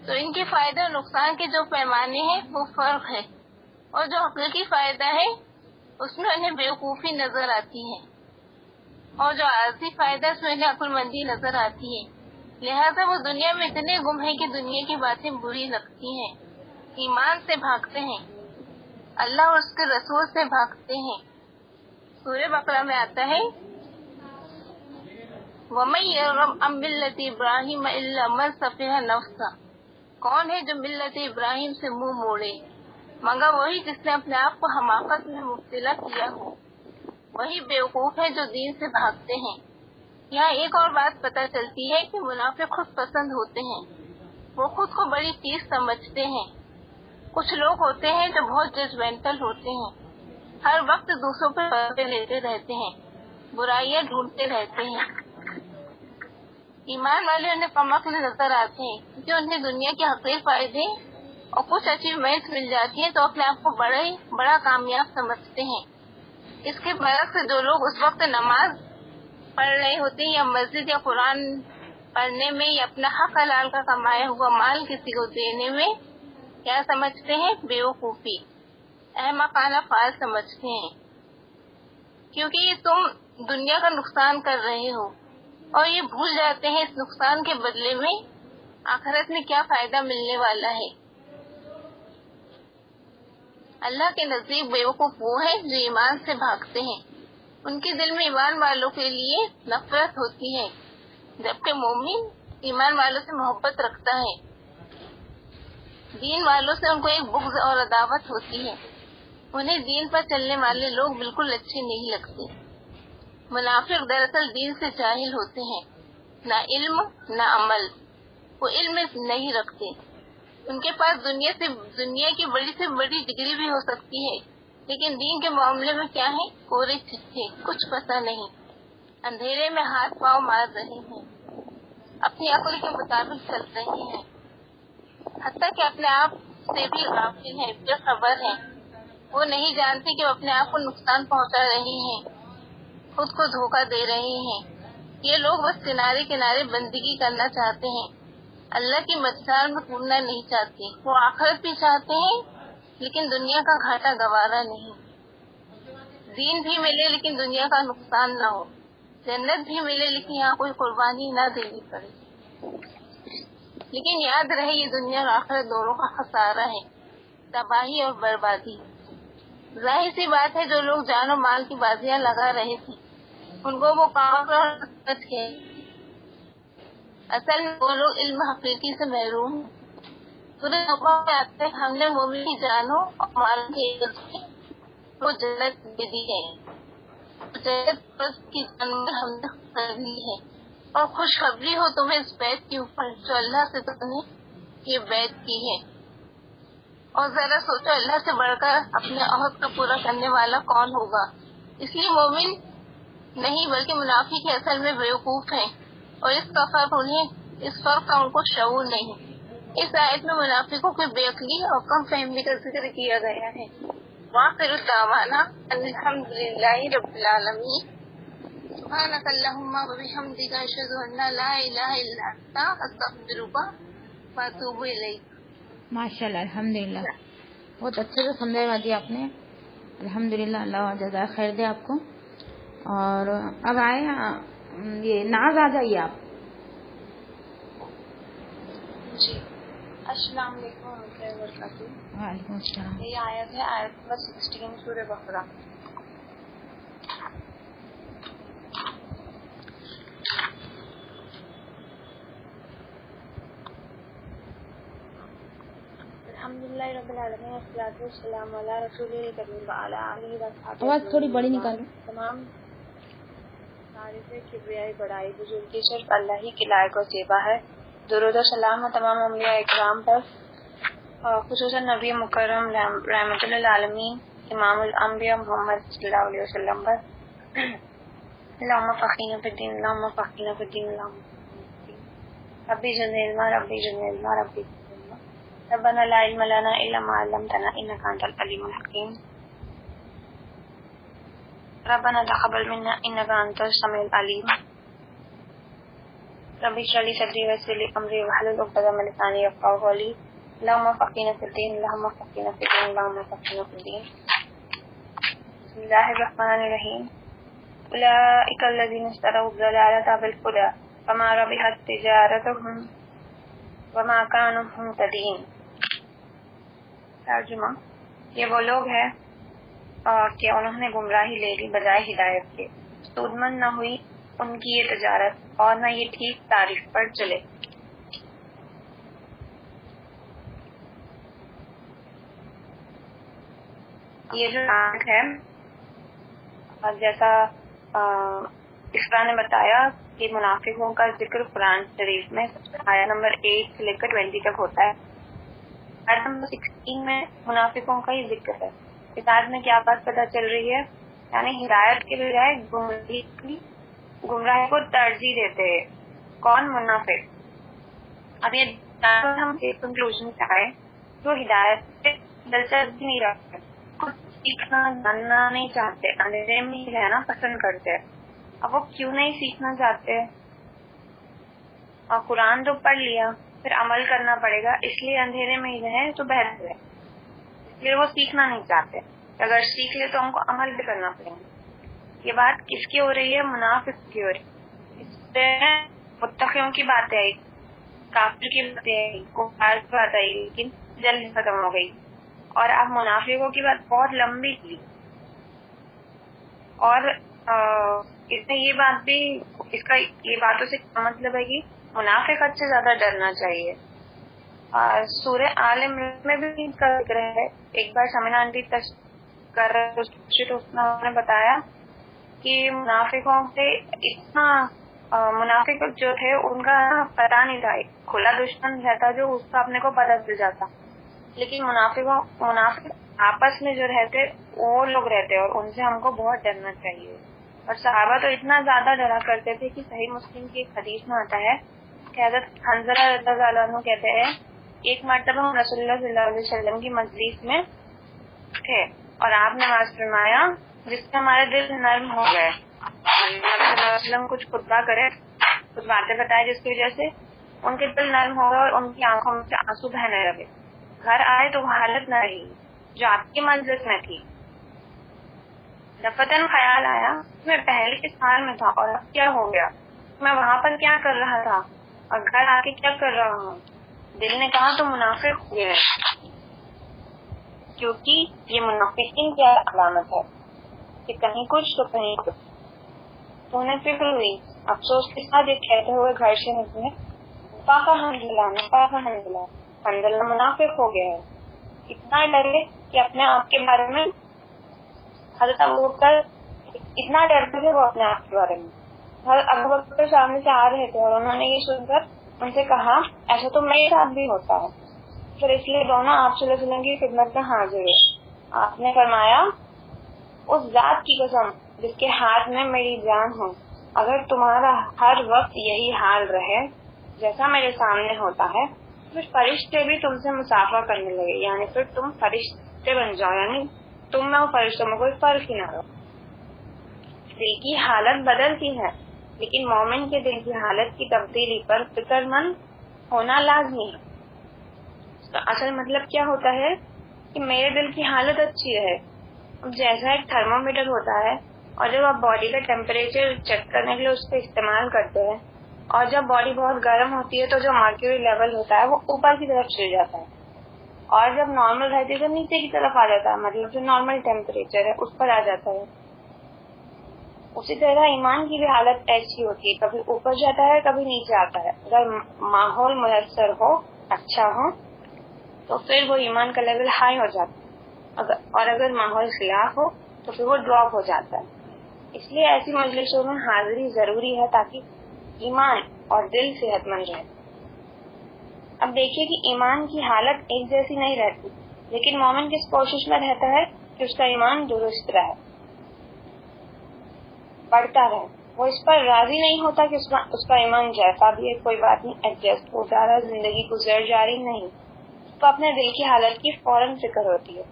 تو ان کے فائدے اور نقصان کے جو پیمانے ہیں وہ فرق ہے، اور جو حقیقی فائدہ ہے اس میں انہیں بیوقوفی نظر آتی ہے، اور جو عارضی فائدہ اس میں انہیں عقل مندی نظر آتی ہے۔ لہذا وہ دنیا میں اتنے گم ہیں کہ دنیا کی باتیں بری لگتی ہیں، ایمان سے بھاگتے ہیں، اللہ اور اس کے رسول سے بھاگتے ہیں۔ سورہ بقرہ میں آتا ہے وَمَن يَرْغَبْ عَن مِّلَّةِ إِبْرَاهِيمَ إِلَّا مَن سَفِهَ نَفْسَهُ، کون ہے جو ملت ابراہیم سے منہ موڑے مگر وہی جس نے اپنے آپ کو حماقت میں مبتلا کیا ہو۔ وہی بیوقوف ہے جو دین سے بھاگتے ہیں۔ یہاں ایک اور بات پتہ چلتی ہے کہ منافق خود پسند ہوتے ہیں، وہ خود کو بڑی چیز سمجھتے ہیں۔ کچھ لوگ ہوتے ہیں جو بہت ججمنٹل ہوتے ہیں، ہر وقت دوسروں پر بدلے لیتے رہتے ہیں، برائیاں ڈھونڈتے رہتے ہیں۔ ایمان والے انہیں کمعقل نظر آتے ہیں کیونکہ انہیں دنیا کے حقیقی فائدے اور کچھ اچیومنٹ مل جاتی ہیں تو اپنے آپ کو بڑا کامیاب سمجھتے ہیں۔ اس کے برعکس جو لوگ اس وقت نماز پڑھ رہے ہوتے ہیں یا مسجد یا قرآن پڑھنے میں یا اپنا حق حلال کا کمایا ہوا مال کسی کو دینے میں کیا سمجھتے ہیں؟ بیوقوفی، احمقانہ فعل سمجھتے ہیں، کیونکہ تم دنیا کا نقصان کر رہے ہو اور یہ بھول جاتے ہیں اس نقصان کے بدلے میں آخرت میں کیا فائدہ ملنے والا ہے۔ اللہ کے نزدیک بیوقوف وہ ہیں جو ایمان سے بھاگتے ہیں، ان کے دل میں ایمان والوں کے لیے نفرت ہوتی ہے، جبکہ مومن ایمان والوں سے محبت رکھتا ہے، دین والوں سے ان کو ایک بغض اور عداوت ہوتی ہے۔ انہیں دین پر چلنے والے لوگ بالکل اچھے نہیں لگتے۔ منافق دراصل دین سے جاہل ہوتے ہیں، نہ علم نہ عمل، وہ علم نہیں رکھتے۔ ان کے پاس دنیا کی بڑی سے بڑی ڈگری بھی ہو سکتی ہے، لیکن دین کے معاملے میں کیا ہے؟ کورے چھٹے، کچھ پتہ نہیں، اندھیرے میں ہاتھ پاؤں مار رہے ہیں، اپنی عقل کے مطابق چل رہے ہیں، حتیٰ کہ اپنے آپ سے بھی غافل ہیں، بے خبر ہیں۔ وہ نہیں جانتے کہ وہ اپنے آپ کو نقصان پہنچا رہے ہیں، خود کو دھوکہ دے رہے ہیں۔ یہ لوگ بس کنارے کنارے بندگی کرنا چاہتے ہیں، اللہ کی مددگار میں کودنا نہیں چاہتے۔ وہ آخرت بھی چاہتے ہیں لیکن دنیا کا گھاٹا گوارا نہیں، دین بھی ملے لیکن دنیا کا نقصان نہ ہو، جنت بھی ملے لیکن یہاں کوئی قربانی نہ دینی پڑے۔ لیکن یاد رہے یہ دنیا اور آخرت دونوں کا خسارہ ہے، تباہی اور بربادی۔ ظاہر سی بات ہے جو لوگ جان و مال کی بازیاں لگا رہے تھے ان کو وہ کام کے اصل میں وہ لوگ علم حقیقی سے محروم ہیں۔ سورہ توبہ میں آتے ہم نے مومن کی جانوں اور مال کے وہ جنت دے دی ہے، جنت کی جان ہم نے کر لی ہے، اور خوشخبری ہو تمہیں اس بیت کے اوپر جو اللہ سے تم نے یہ بیت کی ہے۔ اور ذرا سوچو اللہ سے بڑھ کر اپنے عہد کو پورا کرنے والا کون ہوگا؟ اس لیے مومن نہیں بلکہ منافق اصل میں بیوقوف ہیں، اور اس فرق کا ان کو شعور نہیں۔ اس آیت میں منافقوں کی بے عقلی اور کم فہمی کا ذکر کیا گیا ہے۔ وآخر دعوانا ان الحمد للہ رب العالمین۔ سبحانک اللہم وبحمدک اشہد ان لا الہ الا انت استغفرک واتوب الیک۔ ماشاء اللہ، الحمدللہ، بہت اچھے سے سمجھا دیا آپ نے، الحمدللہ، اللہ جزائے خیر دے آپ کو۔ اور اب آئے یہ ناز، آ جائیے آپ۔ جی، السلام علیکم ورحمۃ اللہ وبرکاتہ۔ وعلیکم السلام۔ یہ آیت ہے آیت نمبر 16 سورہ بقرہ۔ الحمدللہ رب العالمین والصلاۃ والسلام علی رسول کریم وعلی آلہ وصحبہ۔ آواز تھوڑی بڑی نکالو۔ تمام تعریف کبریائی بڑائی بزرگی صرف اللہ ہی کے لائق و زیبا ہے۔ درود و سلام و تمام انبیاء اکرام پر، خصوصاً نبی مکرم رحمۃ للعالمین امام الانبیاء محمد صلی اللہ علیہ وسلم پر۔ اللهم فقهنا في الدين اللهم فقهنا في الدين اللهم ربي زدني علما ربي زدني علما ربي زدني علما ربنا لا علم لنا إلا ما علمتنا إنك أنت العليم الحكيم ربنا تقبل منا إنك أنت السميع العليم ربي اشرح لي صدري ويسر لي أمري واحلل عقدة من لساني يفقهوا قولي اللهم فقهنا في الدين اللهم فقهنا في الدين اللهم فقهنا في الدين بسم الله الرحمن الرحيم أولئك الذين اشتروا الضلالة بالهدى فما ربحت تجارتهم وما كانوا مهتدين. ترجمہ: یہ وہ لوگ ہیں کہ انہوں نے گمراہی لے لی بجائے ہدایت کے، سودمند نہ ہوئی ان کی یہ تجارت اور نہ یہ ٹھیک تعریف پر چلے۔ یہ جو آیت ہے، جیسا اسرا نے بتایا کہ منافقوں کا ذکر قرآن شریف میں آیت نمبر 8 سے لے کر 20 تک ہوتا ہے۔ آیت نمبر 16 میں منافقوں کا ہی ذکر ہے۔ اس آیت میں کیا بات پتہ چل رہی ہے؟ یعنی ہدایت کے بجائے گمراہی کو ترجیح دیتے ہیں۔ کون؟ منافق۔ اب یہ ہم ایک کنکلوژن سے آئے جو ہدایت سے دلچسپی نہیں رکھتے، کچھ سیکھنا جاننا نہیں چاہتے، اندھیرے میں ہی رہنا پسند کرتے ہیں۔ اب وہ کیوں نہیں سیکھنا چاہتے؟ اور قرآن تو پڑھ لیا، پھر عمل کرنا پڑے گا، اس لیے اندھیرے میں ہی رہیں تو بہتر ہے، اس لیے وہ سیکھنا نہیں چاہتے۔ اگر سیکھ لے تو ہم کو عمل بھی کرنا پڑے گا۔ یہ بات کس کی ہو رہی ہے؟ منافق کی ہو رہی ہے۔ اس سے متقیوں کی باتیں آئی، کافر کی باتیں آئی، کفار کی بات آئی، لیکن جلد ختم ہو گئی۔ اور اب منافقوں کی بات بہت لمبی تھی، اور اس میں یہ بات بھی، اس کا یہ باتوں سے کیا مطلب ہے کہ منافقت سے زیادہ ڈرنا چاہیے۔ سورہ آل عمران میں بھی اس کا ذکر ہے۔ ایک بار سمینا آنٹی نے بتایا کہ منافقوں سے اتنا منافق جو تھے ان کا پتہ نہیں تھا، ایک کھلا دشمن رہتا جو اس کا اپنے کو پتہ چل جاتا، لیکن منافق آپس میں جو رہتے وہ لوگ رہتے، اور ان سے ہم کو بہت ڈرنا چاہیے۔ اور صحابہ تو اتنا زیادہ ڈرا کرتے تھے کہ صحیح مسلم کی ایک حدیث میں آتا ہے کہ حضرت حنظلہ رضی اللہ عنہ کہتے ہیں ایک مرتبہ ہم رسول اللہ صلی اللہ علیہ وسلم کی مجلس میں تھے اور آپ نے نماز فرمایا جس سے ہمارے دل نرم ہو گئے۔ صلی اللہ علیہ وسلم کچھ خطبہ کرے، کچھ باتیں بتائے جس کی وجہ سے ان کے دل نرم ہو گئے اور ان کی آنکھوں میں سے آنسو بہنے لگے۔ گھر آئے تو وہ حالت نہ رہی جو آپ کی مجلس میں تھی۔ دفتن خیال آیا میں پہلے کے سال میں تھا اور اب کیا ہو گیا، میں وہاں پر کیا کر رہا تھا اور گھر آ کے کیا کر رہا ہوں۔ دل نے کہا تو منافق ہو گئے، کیونکہ یہ منافقین کی علامت ہے کہ کہیں کچھ تو کہیں کچھ۔ تو انہیں فکر ہوئی، افسوس کے ساتھ یہ کہتے ہوئے گھر سے نکلے، پاکا حنظلہ منافق ہو گیا ہے۔ اتنا ڈرے کہ اپنے آپ کے بارے میں حضرت ابوبکر اتنا ڈرتے تھے وہ اپنے آپ کے بارے میں۔ حضرت ابوبکر سامنے سے آ رہے تھے اور انہوں نے یہ سن کر ان سے کہا ایسا تو میرے ساتھ بھی ہوتا ہے۔ پھر اس لیے دونوں آپ صلی اللہ علیہ وسلم کی خدمت میں حاضر ہوئے۔ آپ نے فرمایا اس ذات کی قسم جس کے ہاتھ میں میری جان ہو، اگر تمہارا ہر وقت یہی حال رہے جیسا میرے سامنے ہوتا ہے پھر فرشتے بھی تم سے مسافہ کرنے لگے، یعنی پھر تم فرشتے بن جاؤ، یعنی تم میں اور فرشتوں میں کوئی فرق ہی نہ رہو۔ دل کی حالت بدلتی ہے لیکن مومن کے دل کی حالت کی تبدیلی پر فکر مند ہونا لازمی ہے۔ تو اصل مطلب کیا ہوتا ہے کہ میرے دل کی حالت اچھی ہے۔ اب جیسا ایک تھرمو میٹر ہوتا ہے اور جب آپ باڈی کا ٹیمپریچر چیک کرنے کے لیے اس کا استعمال کرتے ہیں اور جب باڈی بہت گرم ہوتی ہے تو جو مرکیوری لیول ہوتا ہے وہ اوپر کی طرف چل جاتا ہے، اور جب نارمل رہتی ہے تو نیچے کی طرف آ جاتا ہے، مطلب جو نارمل ٹیمپریچر ہے اس پر آ جاتا ہے۔ اسی طرح ایمان کی بھی حالت ایسی ہوتی ہے، کبھی اوپر جاتا ہے کبھی نیچے آتا ہے۔ اگر ماحول میسر ہو، اچھا ہو تو پھر وہ ایمان کا لیول ہائی ہو جاتا ہے، اور اگر ماحول خلاف ہو تو پھر وہ ڈراپ ہو جاتا ہے۔ اس لیے ایسی مجلسوں میں حاضری ضروری ہے تاکہ ایمان اور دل صحت مند رہے۔ اب دیکھیے کہ ایمان کی حالت ایک جیسی نہیں رہتی، لیکن مومن کس کوشش میں رہتا ہے کہ اس کا ایمان درست رہے، بڑھتا رہے۔ وہ اس پر راضی نہیں ہوتا کہ اس کا ایمان جیسا بھی ہے کوئی بات نہیں، ایڈجسٹ ہو جا رہا، زندگی گزر جا رہی، نہیں، اس کو اپنے دل کی حالت کی فوراً فکر ہوتی ہے.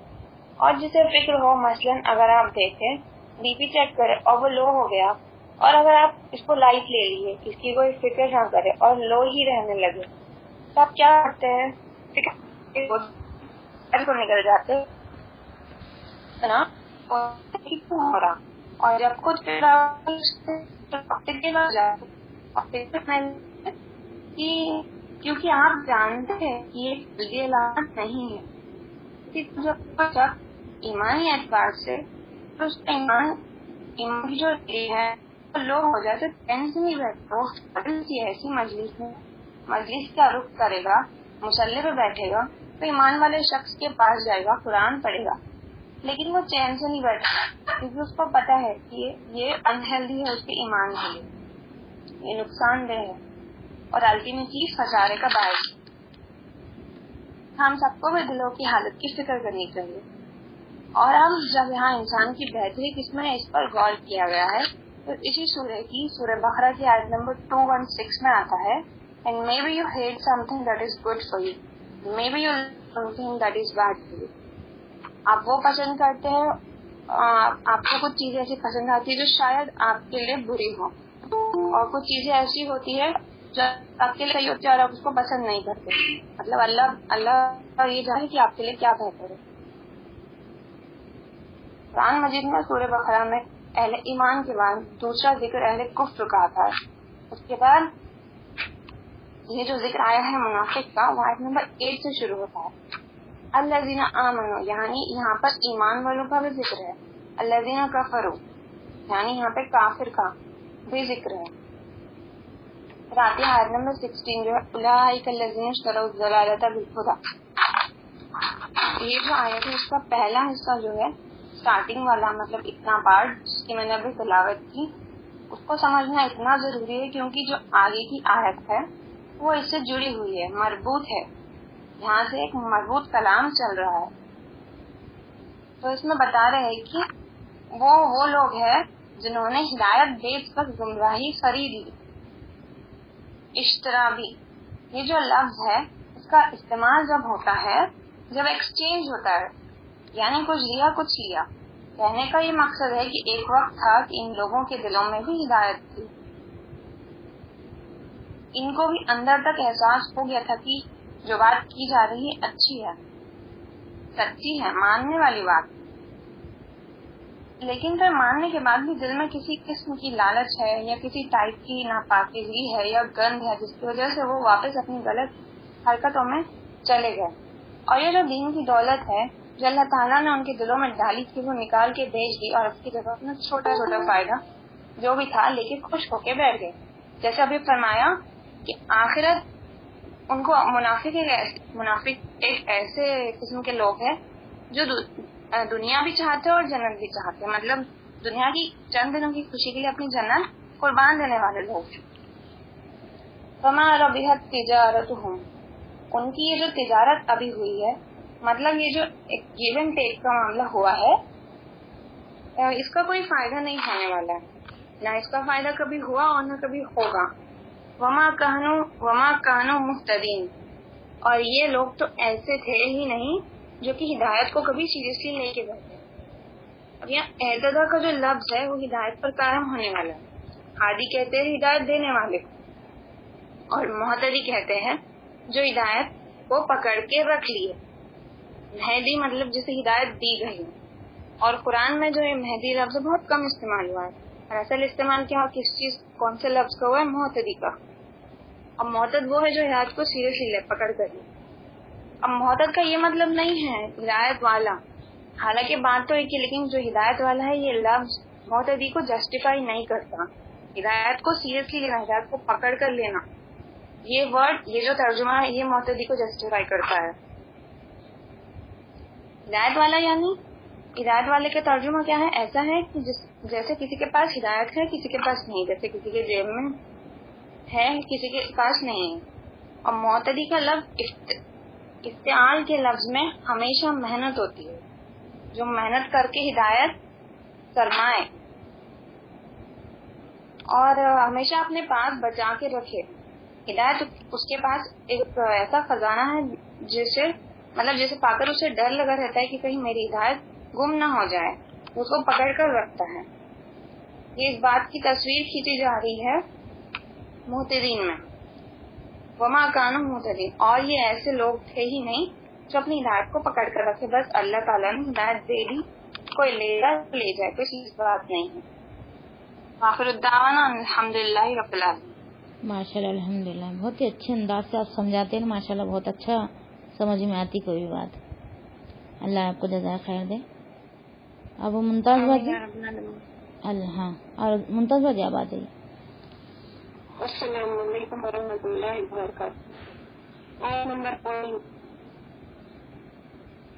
اور جسے فکر ہو، مثلاً اگر آپ دیکھیں بی پی چیک کرے اور وہ لو ہو گیا، اور اگر آپ اس کو لائٹ لے لیے، اس کی کوئی فکر نہ کرے اور لو ہی رہنے لگے، تو آپ کیا کرتے ہیں؟ فکر کو نکل جاتے نا، ہو رہا. اور جب کچھ کیونکہ آپ جانتے ہیں کہ یہ جلدی علامت نہیں ہے. جب ایمانی اعتبار سے تو اس کا ایمان کی جو ہے لو ہو جائے تو ٹینشن نہیں بیٹھتا. ایسی مجلس کا رخ کرے گا، مصلی پہ بیٹھے گا تو ایمان والے شخص کے پاس جائے گا، قرآن پڑھے گا، لیکن وہ چین سے نہیں بیٹھا کیونکہ اس کو پتا ہے کہ یہ انہیلدی ہے، اس کے ایمان کے لیے یہ نقصان دہ ہے اور الٹیمیٹلی خسارے کا باعث. ہم سب کو بھی دلوں کی حالت کی فکر کرنی چاہیے. اور اب جب یہاں انسان کی بہتری کس میں اس پر غور کیا گیا ہے تو اسی سورہ بقرہ کی آیت نمبر 216 میں آتا ہے And maybe you hate something that is good for you. Maybe you love something that is bad for you. آپ وہ پسند کرتے ہیں، آپ کو کچھ چیزیں ایسی پسند آتی ہے جو شاید آپ کے لیے بری ہو، اور کچھ چیزیں ایسی ہوتی ہے جو آپ کے لیے صحیح ہوتی ہے اور آپ اس کو پسند نہیں کرتے. مطلب اللہ یہ جانے کہ آپ کے لیے کیا بہتر ہے. قرآن مجید میں سورہ بقرہ میں اہل ایمان کے بعد دوسرا ذکر اہل کفر کا آتا ہے. اس کے بعد یہ جو ذکر آیا ہے منافق کا، وہ آیت نمبر 8 سے شروع ہوتا ہے. الذین آمنوا، یعنی یہاں پر ایمان والوں کا بھی ذکر ہے. الذین کفروا، یعنی یہاں پہ کافر کا بھی ذکر ہے. راتِ آیت نمبر 16 جو ہے اولئک الذین اشتروا الضلالۃ بالہدی. یہ جو آیت ہے اس کا پہلا حصہ جو ہے اسٹارٹنگ والا، مطلب اتنا پارٹ جس کی میں نے ابھی تلاوت کی، اس کو سمجھنا اتنا ضروری ہے کیونکہ جو آگے کی آیت ہے وہ اس سے جڑی ہوئی ہے، مربوط ہے. یہاں سے ایک مربوط کلام چل رہا ہے. تو اس میں بتا رہے ہیں کہ وہ لوگ ہیں جنہوں نے ہدایت بیچ کر گمراہی خریدی. اشترا بھی، یہ جو لفظ ہے اس کا استعمال جب ہوتا ہے جب ایکسچینج ہوتا ہے، یعنی کچھ لیا کچھ لیا. کہنے کا یہ مقصد ہے کہ ایک وقت تھا کہ ان لوگوں کے دلوں میں بھی ہدایت تھی، ان کو بھی اندر تک احساس ہو گیا تھا کہ جو بات کی جا رہی ہے اچھی ہے، سچی ہے، ماننے والی بات. لیکن پھر ماننے کے بعد بھی دل میں کسی قسم کی لالچ ہے یا کسی ٹائپ کی ناپاکیزگی ہے یا گند ہے جس کی وجہ سے وہ واپس اپنی غلط حرکتوں میں چلے گئے. اور یہ جو دین کی دولت ہے جو اللہ تعالیٰ نے ان کے دلوں میں ڈالی تھی وہ نکال کے بیچ دی اور اس کی جگہ اپنا چھوٹا چھوٹا فائدہ جو بھی تھا لے کے خوش ہو کے بیٹھ گئے. جیسے ابھی فرمایا کہ آخرت ان کو منافق ایک ایسے قسم کے لوگ ہیں جو دنیا بھی چاہتے اور جنت بھی چاہتے، مطلب دنیا کی چند دنوں کی خوشی کے لیے اپنی جنت قربان دینے والے لوگ. فما ربحت تجارتہم، ان کی یہ جو تجارت ابھی ہوئی ہے، مطلب یہ جو ایک گیو اینڈ ٹیک کا معاملہ ہوا ہے، اس کا کوئی فائدہ نہیں ہونے والا ہے، نہ اس کا فائدہ کبھی ہوا اور نہ کبھی ہوگا. وما کانوا مہتدین، اور یہ لوگ تو ایسے تھے ہی نہیں جو کہ ہدایت کو کبھی سیریسلی لے کے بیٹھے. اب یہاں اہتداء کا جو لفظ ہے وہ ہدایت پر قائم ہونے والا ہے. ہادی کہتے ہیں ہدایت دینے والے کو، اور مہتدی کہتے ہیں جو ہدایت کو پکڑ کے رکھ لیے. مہدی مطلب جسے ہدایت دی گئی. اور قرآن میں جو یہ مہدی لفظ بہت کم استعمال ہوا ہے، اور اصل استعمال کیا کس چیز کون سے لفظ کا ہوا ہے؟ مہتدی کا. اب مہتد وہ ہے جو ہدایت کو سیریسلی لے پکڑ کر لی. اب مہتد کا یہ مطلب نہیں ہے ہدایت والا، حالانکہ بات تو ایک ہی، لیکن جو ہدایت والا ہے یہ لفظ مہتدی کو جسٹیفائی نہیں کرتا. ہدایت کو سیریسلی لینا، ہدایت کو پکڑ کر لینا، یہ ورڈ، یہ جو ترجمہ ہے یہ مہتدی کو جسٹیفائی کرتا ہے. ہدایت والا یعنی ہدایت والے کا ترجمہ کیا ہے؟ ایسا ہے کہ جیسے کسی کے پاس ہدایت ہے کسی کے پاس نہیں، جیسے کسی کے جیب میں ہے کسی کے پاس نہیں. اور معتدی کا لفظ افتعال کے لفظ میں ہمیشہ محنت ہوتی ہے، جو محنت کر کے ہدایت فرمائے. اور ہمیشہ اپنے پاس بچا کے رکھے. ہدایت اس کے پاس ایک ایسا خزانہ ہے جسے پا کر اسے ڈر لگا رہتا ہے کہ کہیں میری ہدایت گم نہ ہو جائے. اس کو پکڑ کر رکھتا ہے. یہ اس بات کی تصویر کھینچی جا رہی ہے مہتدین میں. وما کانوا مہتدین، اور یہ ایسے لوگ تھے ہی نہیں جو اپنی ہدایت کو پکڑ کر رکھے. بس اللہ تعالیٰ نے ہدایت دے دی، کوئی لے جائے، کچھ اس بات نہیں ہے. آخر الدعوانا الحمدللہ رب العالمین. ماشاء اللہ الحمد للہ، بہت ہی اچھے انداز سے آپ سمجھاتے ہیں ماشاء اللہ، بہت اچھا سمجھ میں آتی کوئی بھی بات. اللہ آپ کو جزائے خیر دے. اب ممتاز بازی ہاں، اور ممتاز بازی آپ آ جائیے. السلام علیکم ورحمۃ اللہ وبرکاتہ. Number point.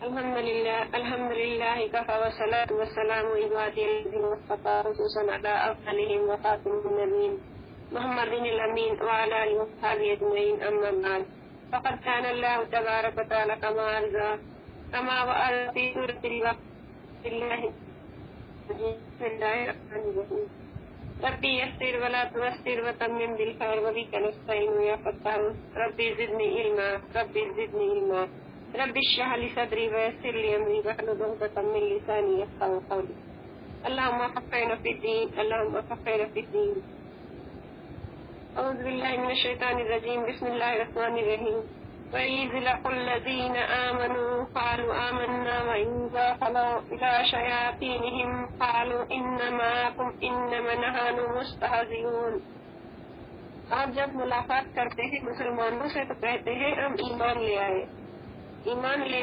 الحمد للہ کفا والصلاۃ والسلام عبادی الذین اصطفیٰ خصوصا علی افضلہم وخاتم النبیین محمد الامین وعلی آلہ وصحبہ اجمعین. اما بعد، فقد كان اللہ تبارک وتعالی كما وعد في سورۃ الوقت اللہ. بسم اللہ الرحمن الرحیم. ربی یسر ولا تعسر وتمم بالخیر وبک نستعین یا فتاح. ربی زدنی علما رب اشرح لي صدري ويسر لي امري واحلل عقدة من لساني يفقهوا قولي. اللهم فقهنا في الدين. اعوذ بالله من الشيطان الرجيم. بسم الله الرحمن الرحيم. وإذ لقوا الذين آمنوا قالوا آمنا وإذا خلوا إلى شياطينهم قالوا إنما نحن مستهزئون. اور جب ملاقات کرتے ہیں مسلمانوں سے تو کہتے ہیں ہم ایمان لے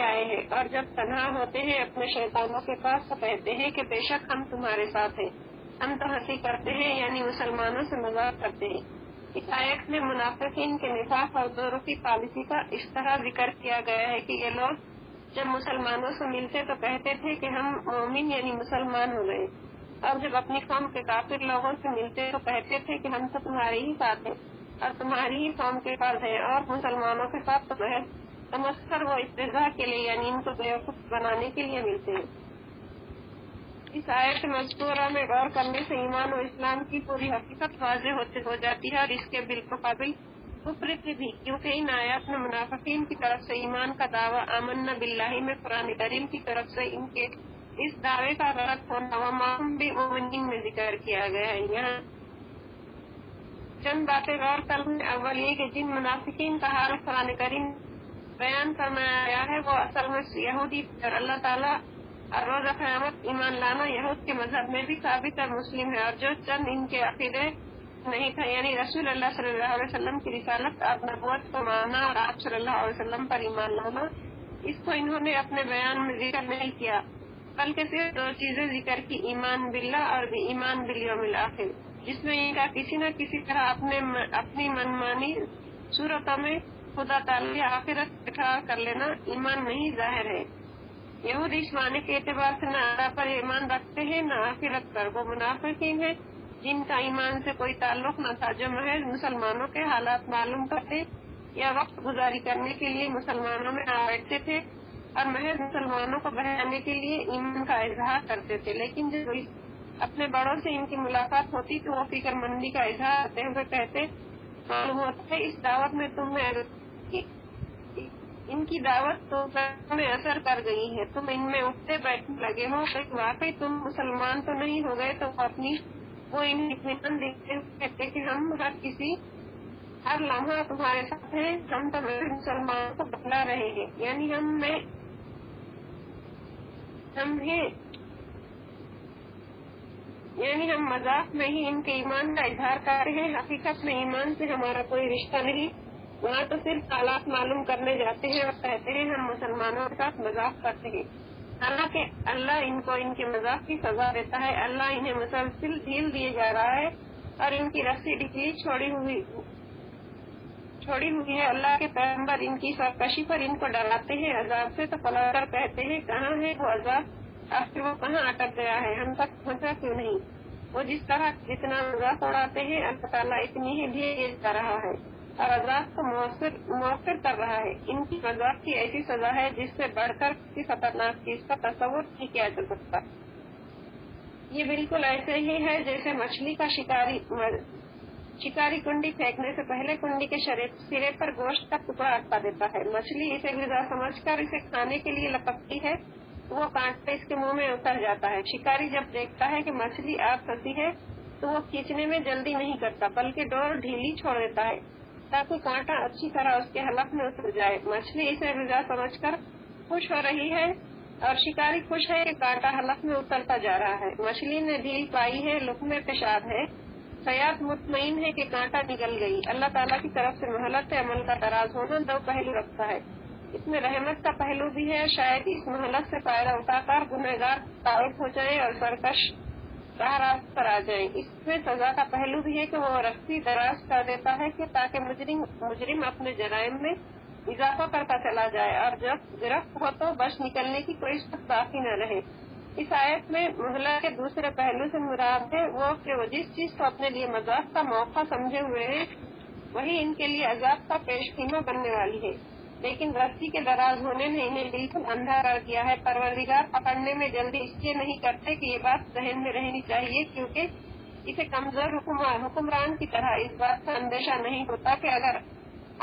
آئے ہیں، اور جب تنہا ہوتے ہیں اپنے شیطانوں کے پاس تو کہتے ہیں کہ بے شک ہم تمہارے ساتھ ہیں. ہم تو ہنسی کرتے ہیں، یعنی مسلمانوں سے مذاق کرتے ہیں. اس آیت میں منافقین کے نفاق اور دو رخی پالیسی کا اس طرح ذکر کیا گیا ہے کہ یہ لوگ جب مسلمانوں سے ملتے تو کہتے تھے کہ ہم مومن یعنی مسلمان ہو گئے، اور جب اپنی قوم کے کافر لوگوں سے ملتے تو کہتے تھے کہ ہم تو تمہارے ہی ساتھ ہیں اور تمہاری ہی قوم کے ساتھ ہیں، اور مسلمانوں کے ساتھ تو محض تمسخر و استہزاء کے لیے یعنی ان کو بیوقوف بنانے کے لیے ملتے ہیں. اس آیت مذکورہ میں غور کرنے سے ایمان و اسلام کی پوری حقیقت واضح ہو جاتی ہے، اور اس کے بالمقابل کفر کی بھی، کیونکہ ان آیات میں منافقین کی طرف سے ایمان کا دعویٰ آمنا باللہ میں قرآن کریم کی طرف سے ان کے اس دعوے کا غلط ہونا وما ہم بمؤمنین میں ذکر کیا گیا ہے. یہاں چند باتیں غور کرنے. اول یہ کہ جن منافقین کا حال قرآن کریم بیان فرمایا گیا ہے وہ اصل میں یہودی اور اللہ تعالیٰ اور روز قیامت ایمان لانا یہود کے مذہب میں بھی ثابت اور مسلم ہے، اور جو چند ان کے عقیدے نہیں تھا یعنی رسول اللہ صلی اللہ علیہ وسلم کی رسالت اور نبوت کو ماننا اور آپ صلی اللہ علیہ وسلم پر ایمان لانا، اس کو انہوں نے اپنے بیان میں ذکر نہیں کیا، بلکہ صرف دو چیزیں ذکر کی، ایمان باللہ اور ایمان بالیوم الآخر، جس میں ان کا کسی نہ کسی طرح اپنی منمانی صورتوں میں خدا تعالی آخرت اقرار کر لینا ایمان نہیں ظاہر ہے. یہود اس معنی کے اعتبار سے نہ اللہ پر ایمان رکھتے ہیں نہ آخرت پر. وہ منافقین ہیں جن کا ایمان سے کوئی تعلق نہ تھا، جو محض مسلمانوں کے حالات معلوم کرتے یا وقت گزاری کرنے کے لیے مسلمانوں میں آ بیٹھتے تھے اور محض مسلمانوں کو بہلانے کے لیے ایمان کا اظہار کرتے تھے. لیکن جب اپنے بڑوں سے ان کی ملاقات ہوتی تو وہ فکر مندی کا اظہار کرتے ہوئے کہتے معلوم ہوتا ہے اس دعوت میں ان کی دعوت تو میں اثر کر گئی ہے، تم ان میں اٹھتے بیٹھنے لگے ہو، واقعی تم مسلمان تو نہیں ہو گئے. تو وہ انہیں اطمینان دیتے ہوئے کہتے کہ ہم ہر لمحہ تمہارے ساتھ ہیں، ہم تو مسلمانوں کو بتلا رہے ہیں، یعنی ہم مذاق میں ہی ان کے ایمان کا اظہار کر رہے ہیں، حقیقت میں ایمان سے ہمارا کوئی رشتہ نہیں. وہاں تو صرف حالات معلوم کرنے جاتے ہیں اور کہتے ہیں ہم مسلمانوں کے ساتھ مذاق کرتے ہیں، حالانکہ اللہ ان کو ان کے مذاق کی سزا دیتا ہے. اللہ انہیں مسلسل ڈھیل دیے جا رہا ہے اور ان کی رسی ڈھیلی چھوڑی ہوئی ہے. اللہ کے پیغمبر ان کی سرکشی پر ان کو ڈراتے ہیں عذاب سے، تو پلٹ کر کہتے ہیں کہاں ہے وہ عذاب، آخر وہ کہاں اٹک گیا ہے، ہم تک پہنچا کیوں نہیں. وہ جس طرح جتنا مذاق اڑاتے ہیں اللہ تعالیٰ اتنی ہی ڈھیل کر رہا ہے اور عذاب کو مؤثر کر رہا ہے. ان کی مذاق کی ایسی سزا ہے جس سے بڑھ کر کسی خطرناک چیز کا تصور نہیں کیا جا سکتا. یہ بالکل ایسے ہی ہے جیسے مچھلی کا شکاری کنڈی پھینکنے سے پہلے کنڈی کے سرے پر گوشت کا ٹکڑا اٹکا دیتا ہے. مچھلی اسے غذا سمجھ کر اسے کھانے کے لیے لپکتی ہے تو وہ کانٹا اس کے منہ میں اتر جاتا ہے. شکاری جب دیکھتا ہے کہ مچھلی آپ پھنسی ہے تو وہ کھینچنے میں جلدی نہیں کرتا بلکہ ڈور ڈھیلی چھوڑ دیتا ہے تاکہ کانٹا اچھی طرح اس کے حلق میں اتر جائے. مچھلی اسے غذا سمجھ کر خوش ہو رہی ہے اور شکاری خوش ہے کہ کانٹا حلق میں اترتا جا رہا ہے. مچھلی نے ڈھیل پائی ہے، لقمے پیشاب ہے، صیاد مطمئن ہے کہ کانٹا نکل گئی. اللہ تعالیٰ کی طرف سے مہلت عمل کا دراز ہونا دو پہلو رکھتا ہے. اس میں رحمت کا پہلو بھی ہے، شاید اس مہلت سے فائدہ اٹھا کر گنہگار تعارف ہو جائیں اور سرکش راہ راست پر آ جائیں. اس میں سزا کا پہلو بھی ہے کہ وہ رختی دراز کر دیتا ہے کہ تاکہ مجرم اپنے جرائم میں اضافہ کرتا چلا جائے اور جب گرفت ہو تو بچ نکلنے کی کوئی شک باقی نہ رہے. اس آیت میں مہلت کے دوسرے پہلو سے مراد ہے وہ کہ وہ جس چیز کو اپنے لیے مذاق کا موقع سمجھے ہوئے ہیں وہی ان کے لیے عذاب کا پیش خیمہ بننے والی ہے. لیکن رسی کے دراز ہونے نے انہیں بالکل اندھا کر دیا ہے. پروردگار پکڑنے میں جلدی اس لیے نہیں کرتے کہ یہ بات ذہن میں رہنی چاہیے کیونکہ اسے کمزور حکمران کی طرح اس بات کا اندیشہ نہیں ہوتا کہ اگر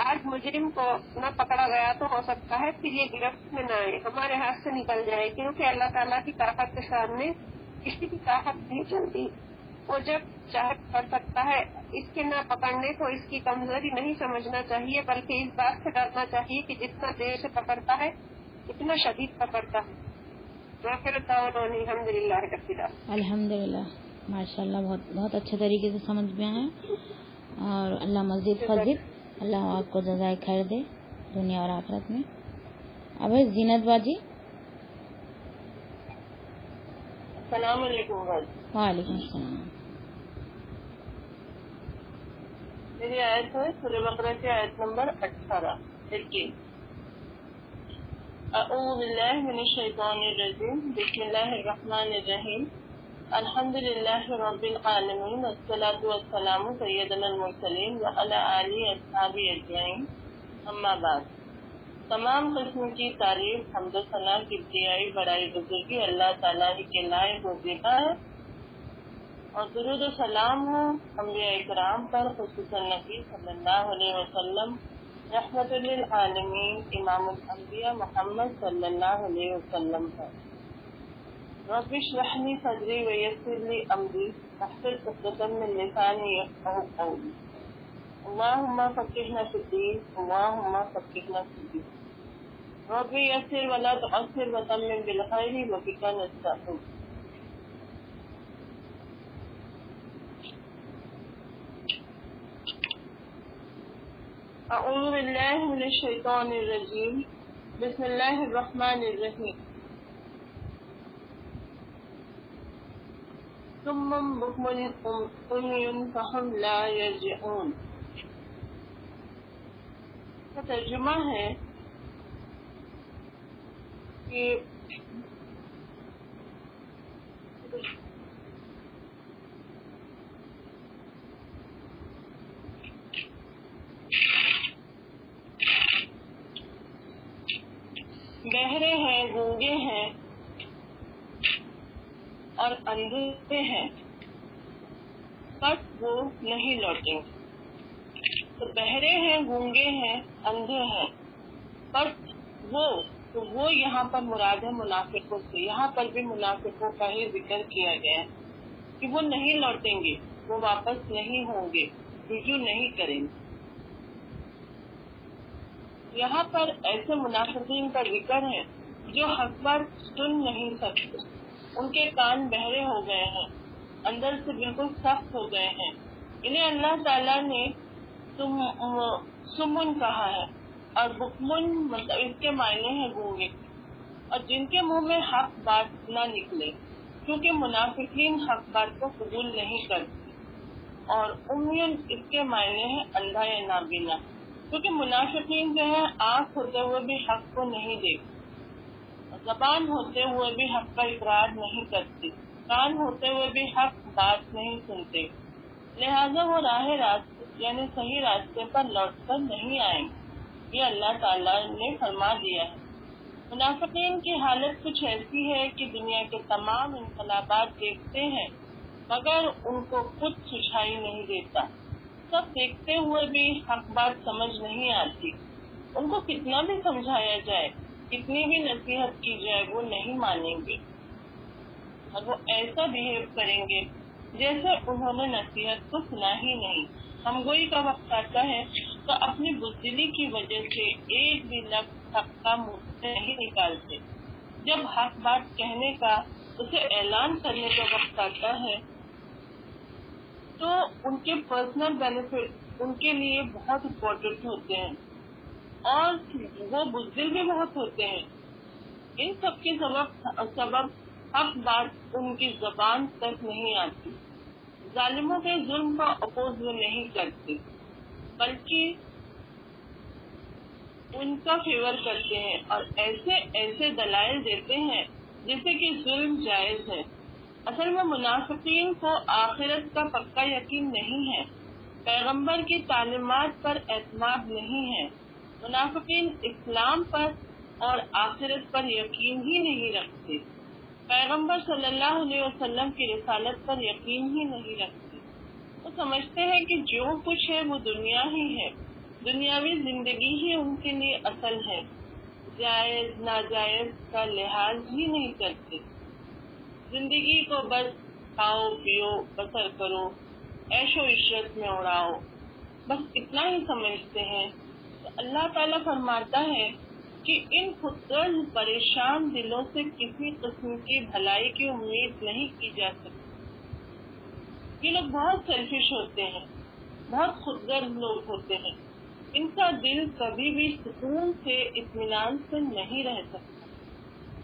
آج مجرم کو نہ پکڑا گیا تو ہو سکتا ہے پھر یہ گرفت میں نہ آئے، ہمارے ہاتھ سے نکل جائے. کیونکہ اللہ تعالیٰ کی طاقت کے سامنے کسی کی طاقت نہیں چلتی. وہ جب چاہے کر سکتا ہے. اس کے نہ پکڑنے کو اس کی کمزوری نہیں سمجھنا چاہیے بلکہ اس بات سے ڈرنا چاہیے کہ جتنا دیر سے پکڑتا ہے اتنا شدید پکڑتا ہے. الحمد للہ. الحمد للہ، ماشاء اللہ، بہت بہت اچھے طریقے سے سمجھ میں آئے اور اللہ مزید فضل، اللہ آپ کو جزائے خیر دے دنیا اور آخرت میں. اب زینت باجی. السلام علیکم. وعلیکم السلام. میری آیت ہے سورہ بقرہ کی آیت نمبر 18. اعوذ باللہ من الشیطان الرجیم. بسم اللہ الرحمن الرحیم. الحمد للہ رب العالمین والصلاة والسلام سیدنا المرسلین وعلی آلہ اصحابہ اجمعین. اما بعد. تمام قسم کی تعریف، حمد و ثنا، کبریائی، بڑائی، بزرگی اللہ تعالیٰ ہی کے لائق و زیبا ہے اور درود و سلام ہو انبیاء کرام پر، خصوصاً نبی صلی اللہ علیہ وسلم رحمت للعالمین امام الانبیاء محمد صلی اللہ علیہ وسلم پر. رب اشرح لی صدری ویسر لی امری واحلل عقدۃ من لسانی یفقهوا قولی. اللهم فقهنا في الدين، اللهم فقهنا في الدين. رب يسر ولا تعسر وتمم بالخير وبك نستعين. اعوذ باللہ من الشیطان الرجیم. بسم اللہ الرحمن الرحیم. ثم بكم عمي فهم لا يرجعون. کا ترجمہ ہے کہ بہرے ہیں، گونگے ہیں اور اندھے ہیں، بٹ وہ نہیں لوٹیں گے. تو بہرے ہیں، گونگے ہیں، اندھے ہیں، بٹ وہ یہاں پر مراد ہے منافقوں سے. یہاں پر بھی منافقوں کا ہی ذکر کیا گیا ہے کہ وہ نہیں لوٹیں گے، وہ واپس نہیں ہوں گے، رجوع نہیں کریں گے. یہاں پر ایسے منافقین کا ذکر ہے جو حق پر سن نہیں سکتے، ان کے کان بہرے ہو گئے ہیں، اندر سے بالکل سخت ہو گئے ہیں. انہیں اللہ تعالیٰ نے سمن کہا ہے اور بکمن مطلب اس کے معنی ہے گونگے، اور جن کے منہ میں حق بات نہ نکلے، کیونکہ منافقین حق بات کو قبول نہیں کرتے. اور امیون اس کے معنی ہے اندھا یا نابینا، کیونکہ منافقین جو ہے آنکھ ہوتے ہوئے بھی حق کو نہیں دیکھتے، زبان ہوتے ہوئے بھی حق کا اقرار نہیں کرتے، کان ہوتے ہوئے بھی حق بات نہیں سنتے، لہذا وہ راہ راست یعنی صحیح راستے پر لوٹ کر نہیں آئیں گے. یہ اللہ تعالیٰ نے فرما دیا ہے. منافقین کی حالت کچھ ایسی ہے کہ دنیا کے تمام انقلابات دیکھتے ہیں مگر ان کو خود سجھائی نہیں دیتا. سب دیکھتے ہوئے بھی حق بات سمجھ نہیں آتی. ان کو کتنا بھی سمجھایا جائے، کتنی بھی نصیحت کی جائے، وہ نہیں مانیں گے اور وہ ایسا بہیو کریں گے جیسے انہوں نے نصیحت کو سنا ہی نہیں. ہم گوئی کا وقت آتا ہے تو اپنی بزدلی کی وجہ سے ایک بھی لفظ حق کا منہ سے نہیں نکالتے. جب حق بات کہنے کا، اسے اعلان کرنے کا وقت آتا ہے تو ان کے پرسنل بینیفٹ ان کے لیے بہت امپورٹنٹ ہوتے ہیں اور وہ بزدل بھی بہت ہوتے ہیں. ان سب کے سبب حق بات ان کی زبان تک نہیں آتی. ظالموں کے ظلم کا اپوز وہ نہیں کرتے بلکہ ان کا فیور کرتے ہیں اور ایسے دلائل دیتے ہیں جیسے کہ ظلم جائز ہے. اصل میں منافقین کو آخرت کا پکا یقین نہیں ہے، پیغمبر کی تعلیمات پر اعتماد نہیں ہے. منافقین اسلام پر اور آخرت پر یقین ہی نہیں رکھتے، پیغمبر صلی اللہ علیہ وسلم کی رسالت پر یقین ہی نہیں رکھتے. وہ سمجھتے ہیں کہ جو کچھ ہے وہ دنیا ہی ہے، دنیاوی زندگی ہی ان کے لیے اصل ہے، جائز ناجائز کا لحاظ ہی نہیں کرتے. زندگی کو بس کھاؤ پیو بسر کرو، عیش و عشرت میں اڑاؤ، بس اتنا ہی سمجھتے ہیں. تو اللہ تعالیٰ فرماتا ہے کہ ان خودغرض پریشان دلوں سے کسی قسم کی بھلائی کی امید نہیں کی جا سکتی. یہ لوگ بہت سیلفش ہوتے ہیں، بہت خودغرض لوگ ہوتے ہیں. ان کا دل کبھی بھی سکون سے اطمینان سے نہیں رہ سکتا.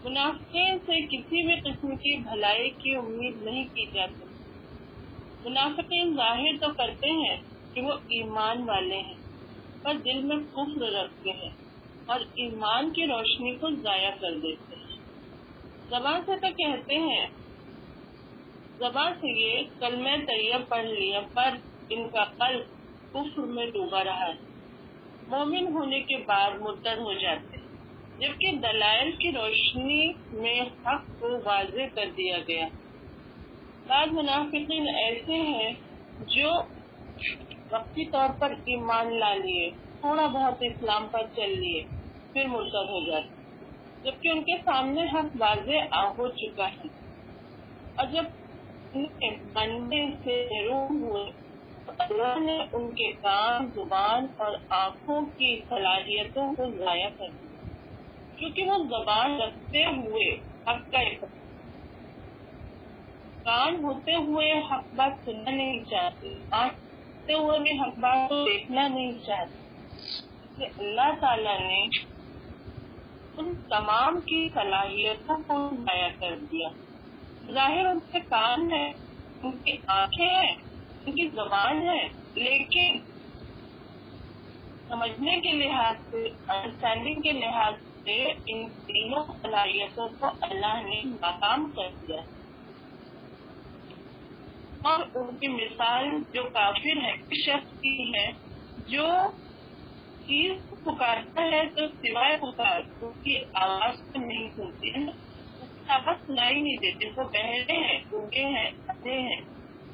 منافقین سے کسی بھی قسم کی بھلائی کی امید نہیں کی جا سکتی. منافقین ظاہر تو کرتے ہیں کہ وہ ایمان والے ہیں پر دل میں کفر رکھتے ہیں اور ایمان کی روشنی کو ضائع کر دیتے ہیں. زبان سے تو کہتے ہیں، زبان سے یہ کلمہ طیب پڑھ لیا پر ان کا قلب کفر میں ڈوبا رہا ہے. مومن ہونے کے بعد مرتد ہو جاتے ہیں جبکہ دلائل کی روشنی میں حق کو واضح کر دیا گیا. بعض منافقین ایسے ہیں جو وقتی طور پر ایمان لا لیے، تھوڑا بہت اسلام پر چل لیے، پھر مرتد ہو جاتے جبکہ ان کے سامنے حق واضح ہو چکا ہے. اور جب انہیں بندے سے محروم ہوئے تو اللہ نے ان کے کان، زبان اور آنکھوں کی صلاحیتوں کو ضائع کر دیا کیونکہ وہ زبان رکھتے ہوئے حق کا کان ہوتے ہوئے حق بات سننا نہیں چاہتے، آنکھ ہوتے ہوئے بھی حق بات کو دیکھنا نہیں چاہتے. اس لیے اللہ تعالیٰ نے ان تمام کی صلاحیتوں کو ضائع کر دیا. ظاہر ان کے کان ہے، ان کی آنکھیں ہیں، ان کی زبان ہے، لیکن سمجھنے کے لحاظ سے، انڈرسٹینڈنگ کے لحاظ سے ان تینوں صلاحیتوں کو اللہ نے ناکام کر دیا. اور ان کی مثال جو کافر ہے شخص کی ہے جو چیز پکارتا ہے تو سوائے پکار اس کی آواز کو نہیں سنتی ہے، اس کی آواز سنائی نہیں دیتی. وہ بہرے ہیں، گونگے ہیں، اندھے ہیں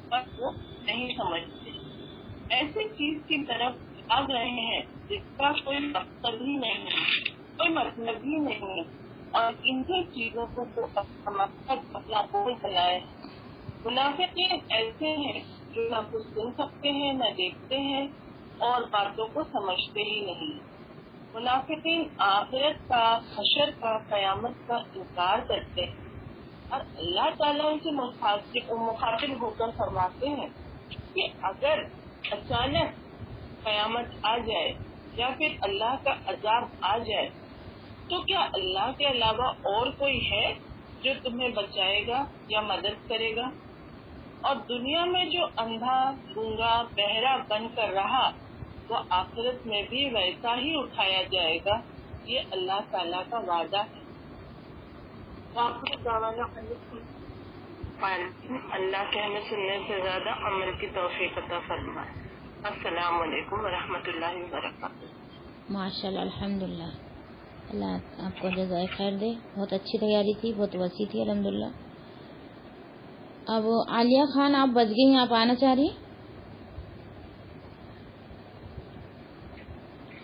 اور وہ نہیں سمجھتے. ایسی چیز کی طرف بھاگ رہے ہیں جس کا کوئی مقصد ہی نہیں ہے، کوئی مطلب ہی نہیں ہے اور انہیں چیزوں کو اپنا مقصد، اپنا گول بنائے. منافقین ایسے ہیں جو نہ کچھ سن سکتے ہیں، نہ دیکھتے ہیں اور باتوں کو سمجھتے ہی نہیں. منافقین آخرت کا، حشر کا، قیامت کا انکار کرتے ہیں اور اللہ تعالیٰ ان سے مخاطب ہو کر فرماتے ہیں کہ اگر اچانک قیامت آ جائے یا پھر اللہ کا عذاب آ جائے تو کیا اللہ کے علاوہ اور کوئی ہے جو تمہیں بچائے گا یا مدد کرے گا؟ اور دنیا میں جو اندھا، گونگا، بہرا بن کر رہا وہ آخرت میں بھی ویسا ہی اٹھایا جائے گا. یہ اللہ تعالیٰ کا وعدہ ہے. اللہ کے ہمیں سننے سے زیادہ عمل کی توفیق عطا فرمائے. السلام علیکم ورحمۃ اللہ وبرکاتہ. ماشاء اللہ، الحمدللہ. اللہ آپ کو جزائے خیر دے. بہت اچھی تیاری تھی, بہت وسیع تھی الحمدللہ. اب عالیہ خان آپ بچ گئی ہیں, آپ آنا چاہ رہی ہیں؟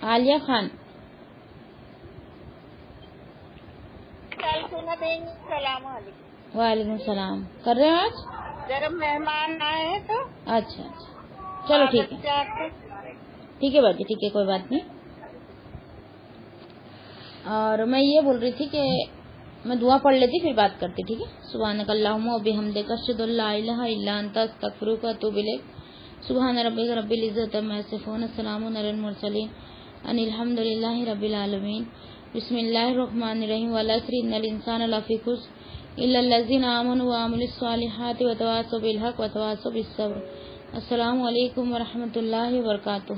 عالیہ خان السلام علیکم. وعلیکم السلام. کر رہے ہیں آج ذرا مہمان آئے ہیں تو اچھا چلو ٹھیک ہے باجی, ٹھیک ہے, کوئی بات نہیں. اور میں یہ بول رہی تھی کہ میں دعا پڑھ لیتی پھر بات کرتی, ٹھیک ہے. سبحانک اللہم و بحمدک اشہد ان لا الہ الا انت استغفرک و اتوب الیک. سبحان ربک رب العزت عما یصفون, السلام علی المرسلین, ان الحمد للہ رب العالمین. بسم اللہ الرحمن الرحیم. والعصر ان الانسان لفی خسر الا الذین آمنوا وعملوا الصالحات وتواصوا بالحق وتواصوا بالصبر. السلام علیکم ورحمۃ اللہ وبرکاتہ.